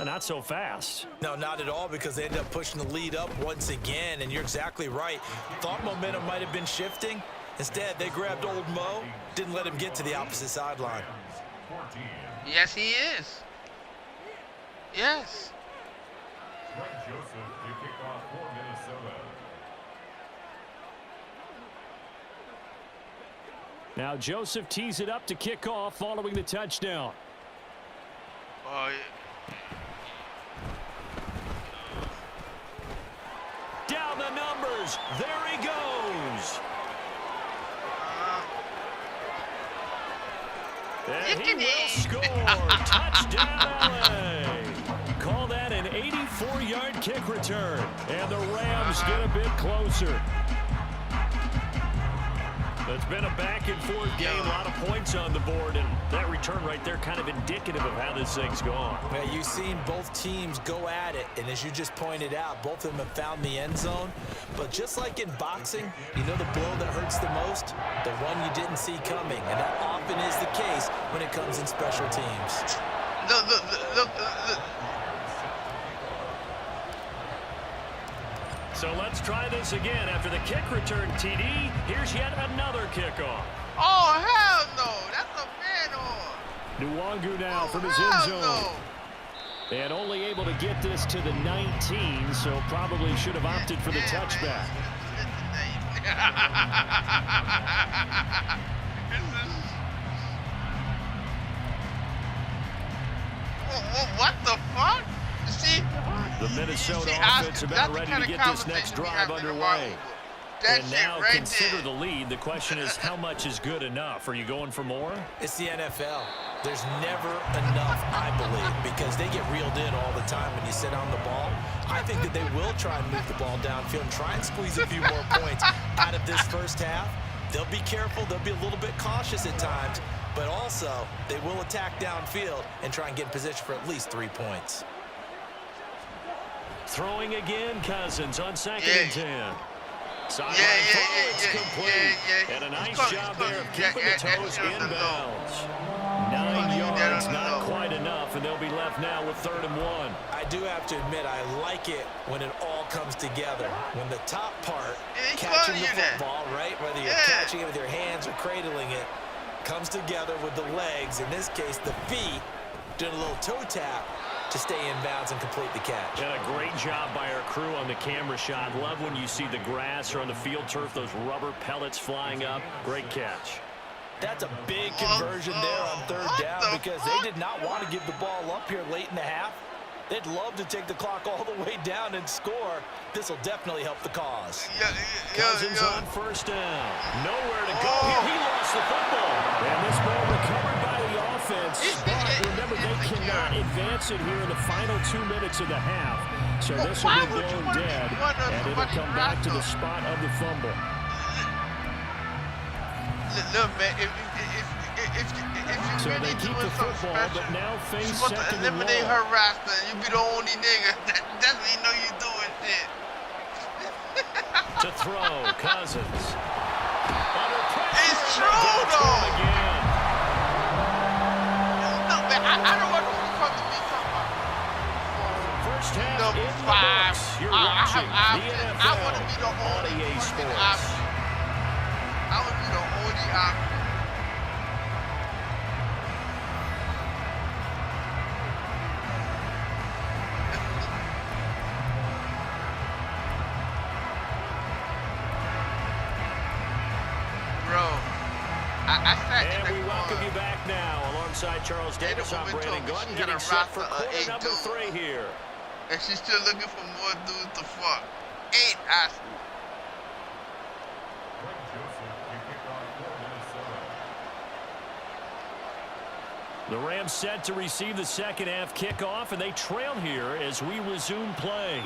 Not so fast. No, not at all, because they ended up pushing the lead up once again, and you're exactly right. Thought momentum might have been shifting. Instead, they grabbed old Mo, didn't let him get to the opposite sideline. Yes, he is. Yes. Now Joseph tees it up to kick off following the touchdown. Oh, yeah. Down the numbers. There he goes. And he will score. Touchdown, LA. Call that an 84-yard kick return. And the Rams get a bit closer. It's been a back-and-forth game, a lot of points on the board, and that return right there kind of indicative of how this thing's gone. Yeah, you've seen both teams go at it, and as you just pointed out, both of them have found the end zone. But just like in boxing, you know the blow that hurts the most? The one you didn't see coming, and that often is the case when it comes in special teams. Look. So let's try this again. After the kick return, TD, here's yet another kickoff. Oh, hell no. That's a man on. Nwangu now from his end zone. No. And only able to get this to the 19, so probably should have opted for the touchback. What the fuck? See? The Minnesota offense about ready to get this next drive underway. And now consider the lead. The question is, how much is good enough? Are you going for more? It's the NFL. There's never enough, I believe, because they get reeled in all the time when you sit on the ball. I think that they will try and move the ball downfield and try and squeeze a few more points out of this first half. They'll be careful. They'll be a little bit cautious at times, but also they will attack downfield and try and get in position for at least 3 points. Throwing again, Cousins on 2nd and 10. Sideline throw, it's complete. And a nice job there of keeping the toes inbounds. 9 yards, not quite enough, and they'll be left now with 3rd and 1. I do have to admit, I like it when it all comes together. When the top part, catching the football, right, whether you're catching it with your hands or cradling it, comes together with the legs, in this case the feet, doing a little toe tap to stay in bounds and complete the catch. And a great job by our crew on the camera shot. Love when you see the grass or on the field turf, those rubber pellets flying up. Great catch. That's a big conversion there on 3rd down because they did not want to give the ball up here late in the half. They'd love to take the clock all the way down and score. This will definitely help the cause. Cousins on first down. Nowhere to go. He lost the football. And this ball recovered by the offense. But remember, they cannot advance it here in the final 2 minutes of the half. So this will be blown dead, and it'll come back to the spot of the fumble. Look, man, if so you really they keep the doing something football, special, but now you're face supposed to second and eliminate long. her roster. You be the only nigga. That's when you know you doing shit. To throw, Cousins. Under pressure. It's true, though. Again. No, man, I don't want to come to me talking about First half number in the 5. books. You're watching the NFL I want to be the on only EA fucking Sports. option. I want to be the only option. Bro, I sat in And the we welcome car. you back now alongside Charles Davis. I'm Brandon Gordon getting set for quarter number 3 here. And she's still looking for more dudes to fuck. 8 Oscar. The Rams set to receive the second half kickoff, and they trail here as we resume play.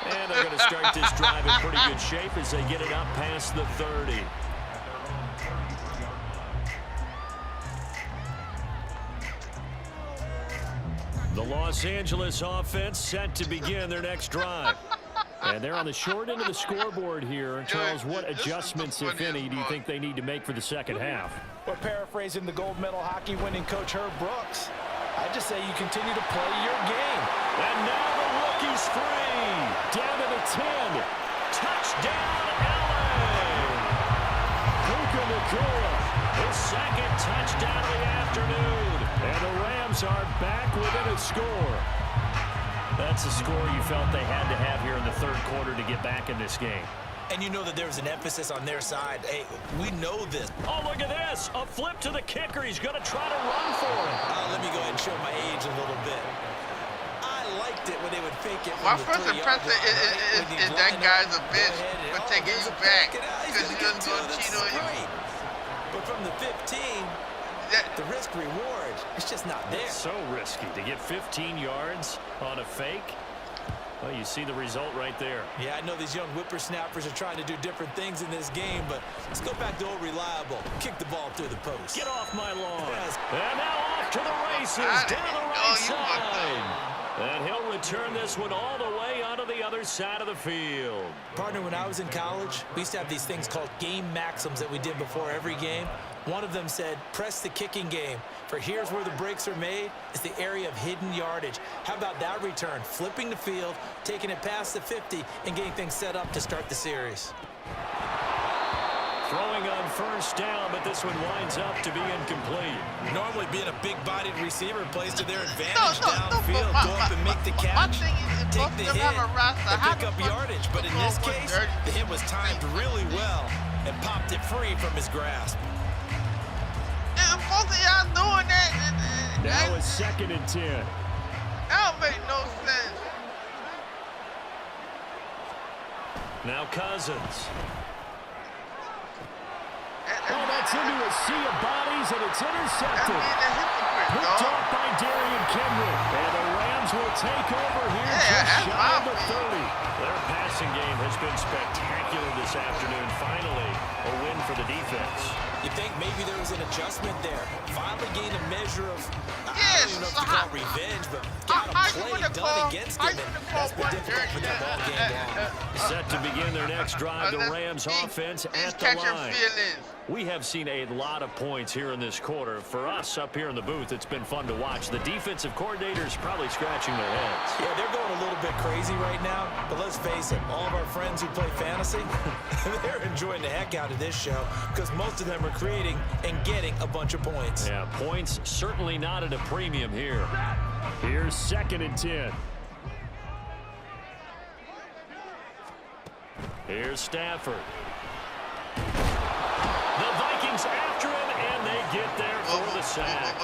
And they're going to start this drive in pretty good shape as they get it up past the 30. The Los Angeles offense set to begin their next drive. And they're on the short end of the scoreboard here. Charles, what adjustments, if any, do you think they need to make for the second half? We're paraphrasing the gold medal hockey winning coach Herb Brooks. I just say you continue to play your game. And now the rookie's free. Down to the 10. Touchdown, LA. Puka Nacua, his second touchdown of the afternoon. And the Rams are back within a score. That's a score you felt they had to have here in the third quarter to get back in this game. And you know that there's an emphasis on their side. Hey, we know this. Oh, look at this. A flip to the kicker. He's going to try to run for it. Let me go ahead and show my age a little bit. I liked it when they would fake it. My first impression is that guy's a bitch for taking you back because he doesn't go cheat on you. But from the 15, the risk reward, it's just not there. So risky to get 15 yards on a fake. Well, you see the result right there. Yeah, I know these young whippersnappers are trying to do different things in this game, but let's go back to old reliable. Kick the ball through the post. Get off my lawn. Yes. And now off to the races down the right side. And he'll return this one all the way onto the other side of the field. Partner, when I was in college, we used to have these things called game maxims that we did before every game. One of them said, press the kicking game. For here's where the breaks are made. It's the area of hidden yardage. How about that return? Flipping the field, taking it past the 50, and getting things set up to start the series. Throwing on first down, but this one winds up to be incomplete. Normally being a big-bodied receiver plays to their advantage downfield. Go up and make the catch, take the hit, and pick up yardage. But in this case, the hit was timed really well and popped it free from his grasp. Both of y'all doing that. Now it's 2nd and 10. That don't make no sense. Now Cousins. Oh, that's into a sea of bodies, and it's intercepted. Picked off by Darian Kendrick. And the Rams will take over here just shy of the 30. Their passing game has been spectacular this afternoon. Finally, a win for the defense. You think maybe there was an adjustment there? Finally gained a measure of, I don't even know if you call it revenge, but got a play done against him, and that's been difficult for that ball game long. Set to begin their next drive, the Rams offense at the line. We have seen a lot of points here in this quarter. For us up here in the booth, it's been fun to watch. The defensive coordinators probably scratching their heads. Yeah, they're going a little bit crazy right now, but let's face it, all of our friends who play fantasy, they're enjoying the heck out of this show because most of them are creating and getting a bunch of points. Yeah, points certainly not at a premium here. Here's 2nd and 10. Here's Stafford. The Vikings after him, and they get there for the sack.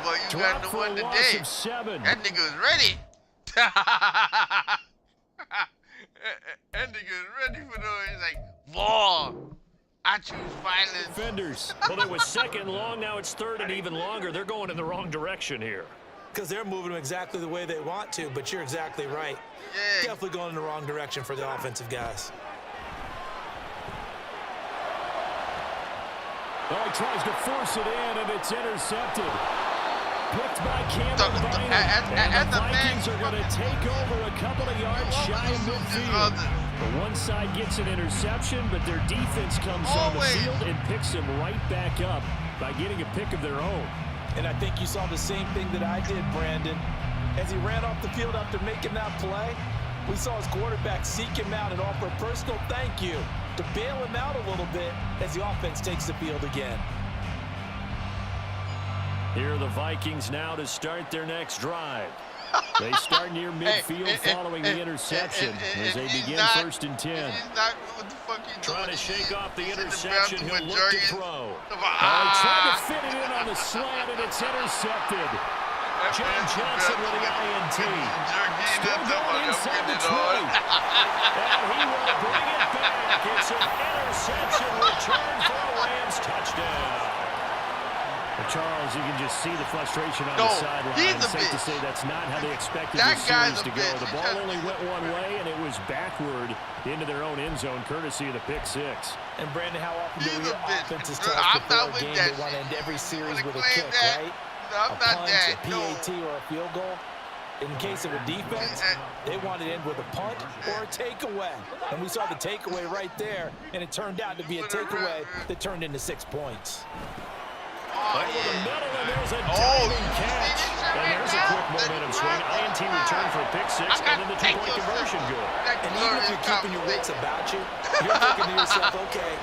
boy, you got Dropped the for one a loss today. of 7. That nigga was ready. That nigga was ready for those. He's like, war. I choose violence. Defenders. Well, it was second long. Now it's third and even longer. They're going in the wrong direction here. Because they're moving them exactly the way they want to, but you're exactly right. Yeah. Definitely going in the wrong direction for the offensive guys. Well, he tries to force it in, and it's intercepted. Picked by Cameron Bynum. And the Vikings are going to take over a couple of yards shy of midfield. The one side gets an interception, but their defense comes on the field and picks them right back up by getting a pick of their own. And I think you saw the same thing that I did, Brandon. As he ran off the field after making that play, we saw his quarterback seek him out and offer a personal thank you to bail him out a little bit as the offense takes the field again. Here are the Vikings now to start their next drive. They start near midfield following the interception as they begin 1st and 10. Trying to shake off the interception. He'll look to throw. Trying to fit it in on the slant, and it's intercepted. John Johnson with the INT. Still going inside the 20. And he will bring it back. It's an interception return for a Rams touchdown. Charles, you can just see the frustration on the sideline. It's safe to say that's not how they expected this series to go. The ball only went one way, and it was backward into their own end zone, courtesy of the pick six. And, Brandon, how often do we hear offenses tell us before a game they want to end every series with a kick, right? A punt, a PAT, or a field goal. In case of a defense, they want to end with a punt or a takeaway. And we saw the takeaway right there, and it turned out to be a takeaway that turned into 6 points. Over the middle, and there's a diving catch. And there's a quick momentum swing. INT return for a pick six, and then the two-point conversion good. And even if you're keeping your wits about you, you're thinking to yourself, okay,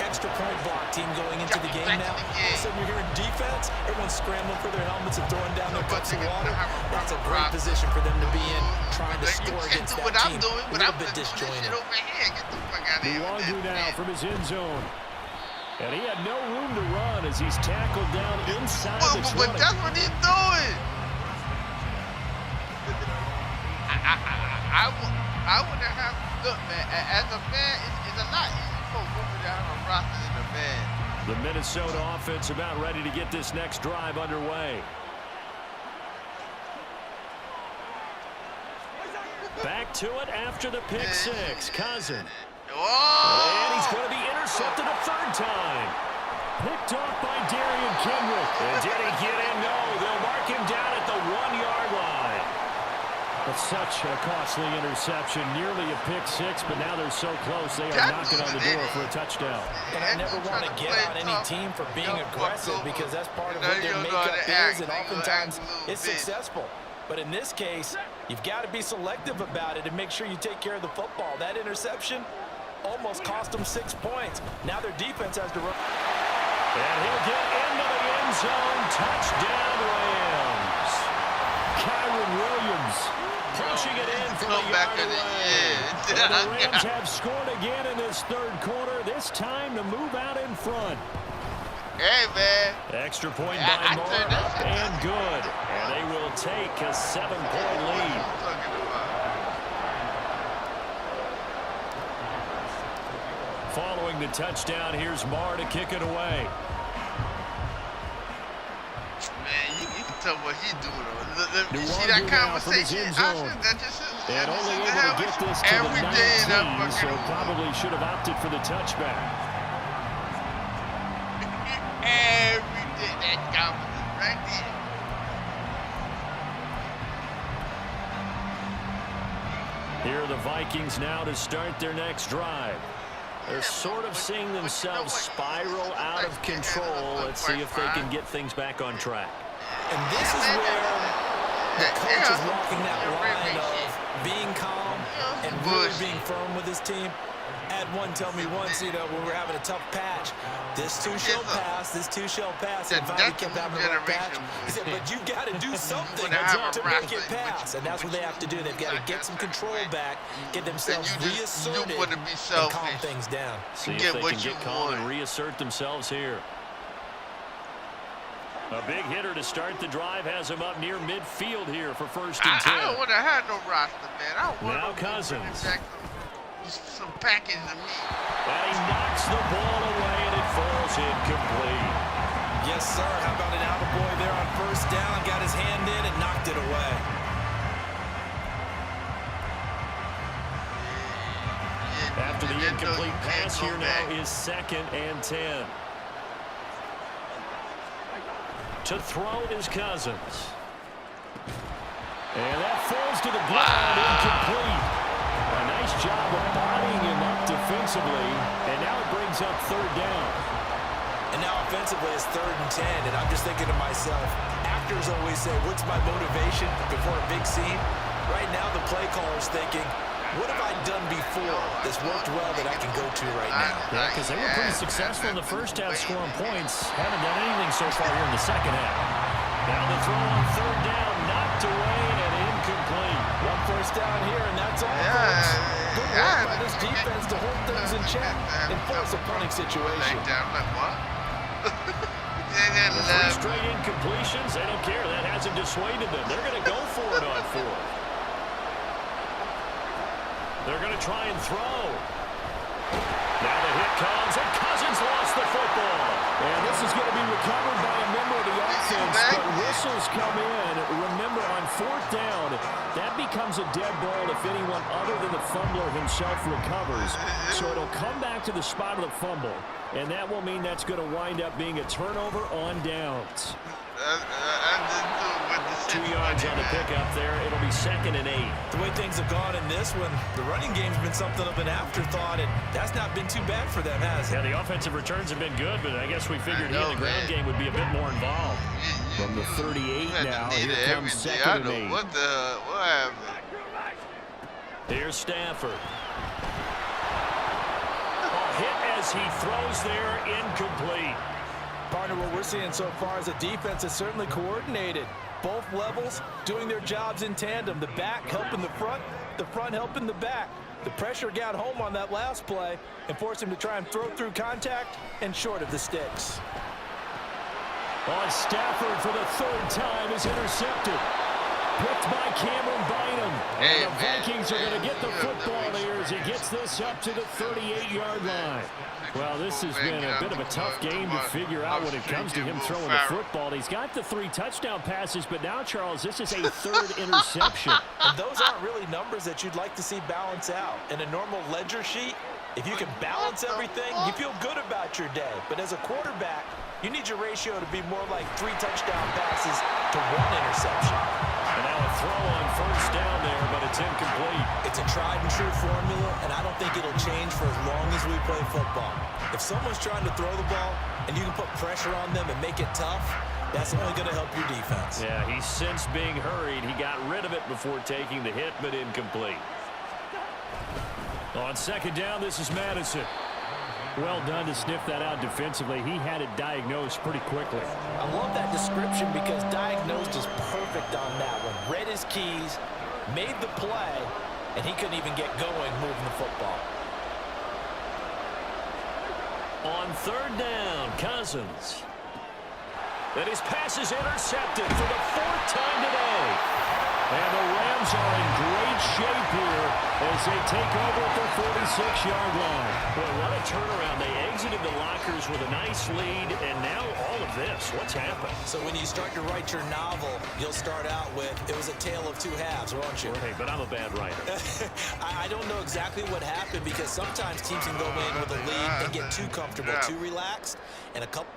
extra point block team going into the game now. All of a sudden you're hearing defense, everyone's scrambling for their helmets and throwing down their cups of water. That's a great position for them to be in, trying to score against that team. A little bit disjointed. Luongo now from his end zone. And he had no room to run as he's tackled down inside the 20. But that's what he's doing. I wouldn't have. Look, man, as a fan, it's a lot easier for moving down a roster than a man. The Minnesota offense about ready to get this next drive underway. Back to it after the pick six. Cousin. And he's going to be intercepted a third time. Picked off by Darian Kendrick. And did he get in? No. They'll mark him down at the 1-yard line. That's such a costly interception. Nearly a pick six, but now they're so close they are knocking on the door for a touchdown. And I never want to get on any team for being aggressive because that's part of what their makeup is, and oftentimes it's successful. But in this case, you've got to be selective about it and make sure you take care of the football. That interception almost cost them 6 points. Now their defense has to run. And he'll get into the end zone. Touchdown, Rams. Kyron Williams pushing it in from the yard away. The Rams have scored again in this third quarter, this time to move out in front. Hey, man. Extra point by Moore, up and good. And they will take a 7-point lead. Following the touchdown, here's Marr to kick it away. Man, you can tell what he's doing. You see that conversation? And only able to get this to the 19, so probably should have opted for the touchback. Every day, that conversation right there. Here are the Vikings now to start their next drive. They're sort of seeing themselves spiral out of control. Let's see if they can get things back on track. And this is where the coach is walking that line of being calm and really being firm with his team. Had one tell me once, when we're having a tough patch, this too shall pass, this too shall pass. And finally kept having a rough patch. He said, but you've got to do something to make it pass. And that's what they have to do. They've got to get some control back, get themselves reasserted, and calm things down. See if they can get calm and reassert themselves here. A big hitter to start the drive has him up near midfield here for 1st and 10. I don't want to have no roster, man. I want now Cousins. Some package of meat. And he knocks the ball away, and it falls incomplete. Yes, sir. How about an attaboy there on 1st down? Got his hand in and knocked it away. After the incomplete pass, here now is 2nd and 10. To throw is Cousins. And that falls to the ground, incomplete. A nice job of bodying him up defensively, and now it brings up 3rd down. And now offensively it's 3rd and 10, and I'm just thinking to myself, actors always say, what's my motivation before a big scene? Right now the play caller's thinking, what have I done before that's worked well that I can go to right now? Yeah, because they were pretty successful in the first half scoring points. Haven't done anything so far here in the second half. Now the throw on 3rd down, knocked away and incomplete. 1 first down here, and that's all, folks. Good work by this defense to hold things in check and force a punting situation. Like what? 3 straight incompletions. They don't care. That hasn't dissuaded them. They're going to go for it on 4th. They're going to try and throw. Now the hit comes, and Cousins lost the football. And this is going to be recovered by a member of the offense, but whistles come in. Remember, on 4th down, that becomes a dead ball if anyone other than the fumbler himself recovers. So it'll come back to the spot of the fumble, and that will mean that's going to wind up being a turnover on downs. 2 yards on the pickup there. It'll be 2nd and 8. The way things have gone in this one, the running game's been something of an afterthought, and that's not been too bad for them, has it? Yeah, the offensive returns have been good, but I guess we figured the ground game would be a bit more involved. From the 38 now, here comes 2nd and 8. What happened? Here's Stafford. Hit as he throws there, incomplete. Partner, what we're seeing so far is a defense that's certainly coordinated. Both levels doing their jobs in tandem. The back helping the front helping the back. The pressure got home on that last play and forced him to try and throw through contact and short of the sticks. Stafford for the 3rd time is intercepted. Picked by Cameron Bynum. Hey, the Vikings are going to get the football here as he gets this up to the 38-yard line. Well, this has been a bit of a tough game to figure out when it comes to him throwing the football. He's got the 3 touchdown passes, but now, Charles, this is a 3rd interception. And those aren't really numbers that you'd like to see balance out. In a normal ledger sheet, if you can balance everything, you feel good about your day. But as a quarterback, you need your ratio to be more like 3 touchdown passes to 1 interception. And now a throw on 1st down there, but it's incomplete. It's a tried and true formula, and I don't think it'll change for as long as we play football. If someone's trying to throw the ball and you can put pressure on them and make it tough, that's only going to help your defense. Yeah, he's since being hurried. He got rid of it before taking the hit, but incomplete. On 2nd down, this is Madison. Well done to sniff that out defensively. He had it diagnosed pretty quickly. I love that description because diagnosed is perfect on that one. Read his keys, made the play, and he couldn't even get going moving the football. On 3rd down, Cousins. And his pass is intercepted for the 4th time today. And the Rams are in great shape here as they take over at their 46-yard line. Well, what a turnaround. They exited the lockers with a nice lead, and now all of this. What's happened? So when you start to write your novel, you'll start out with, it was a tale of 2 halves, won't you? Hey, but I'm a bad writer. I don't know exactly what happened because sometimes teams can go in with a lead and get too comfortable, too relaxed, and a couple...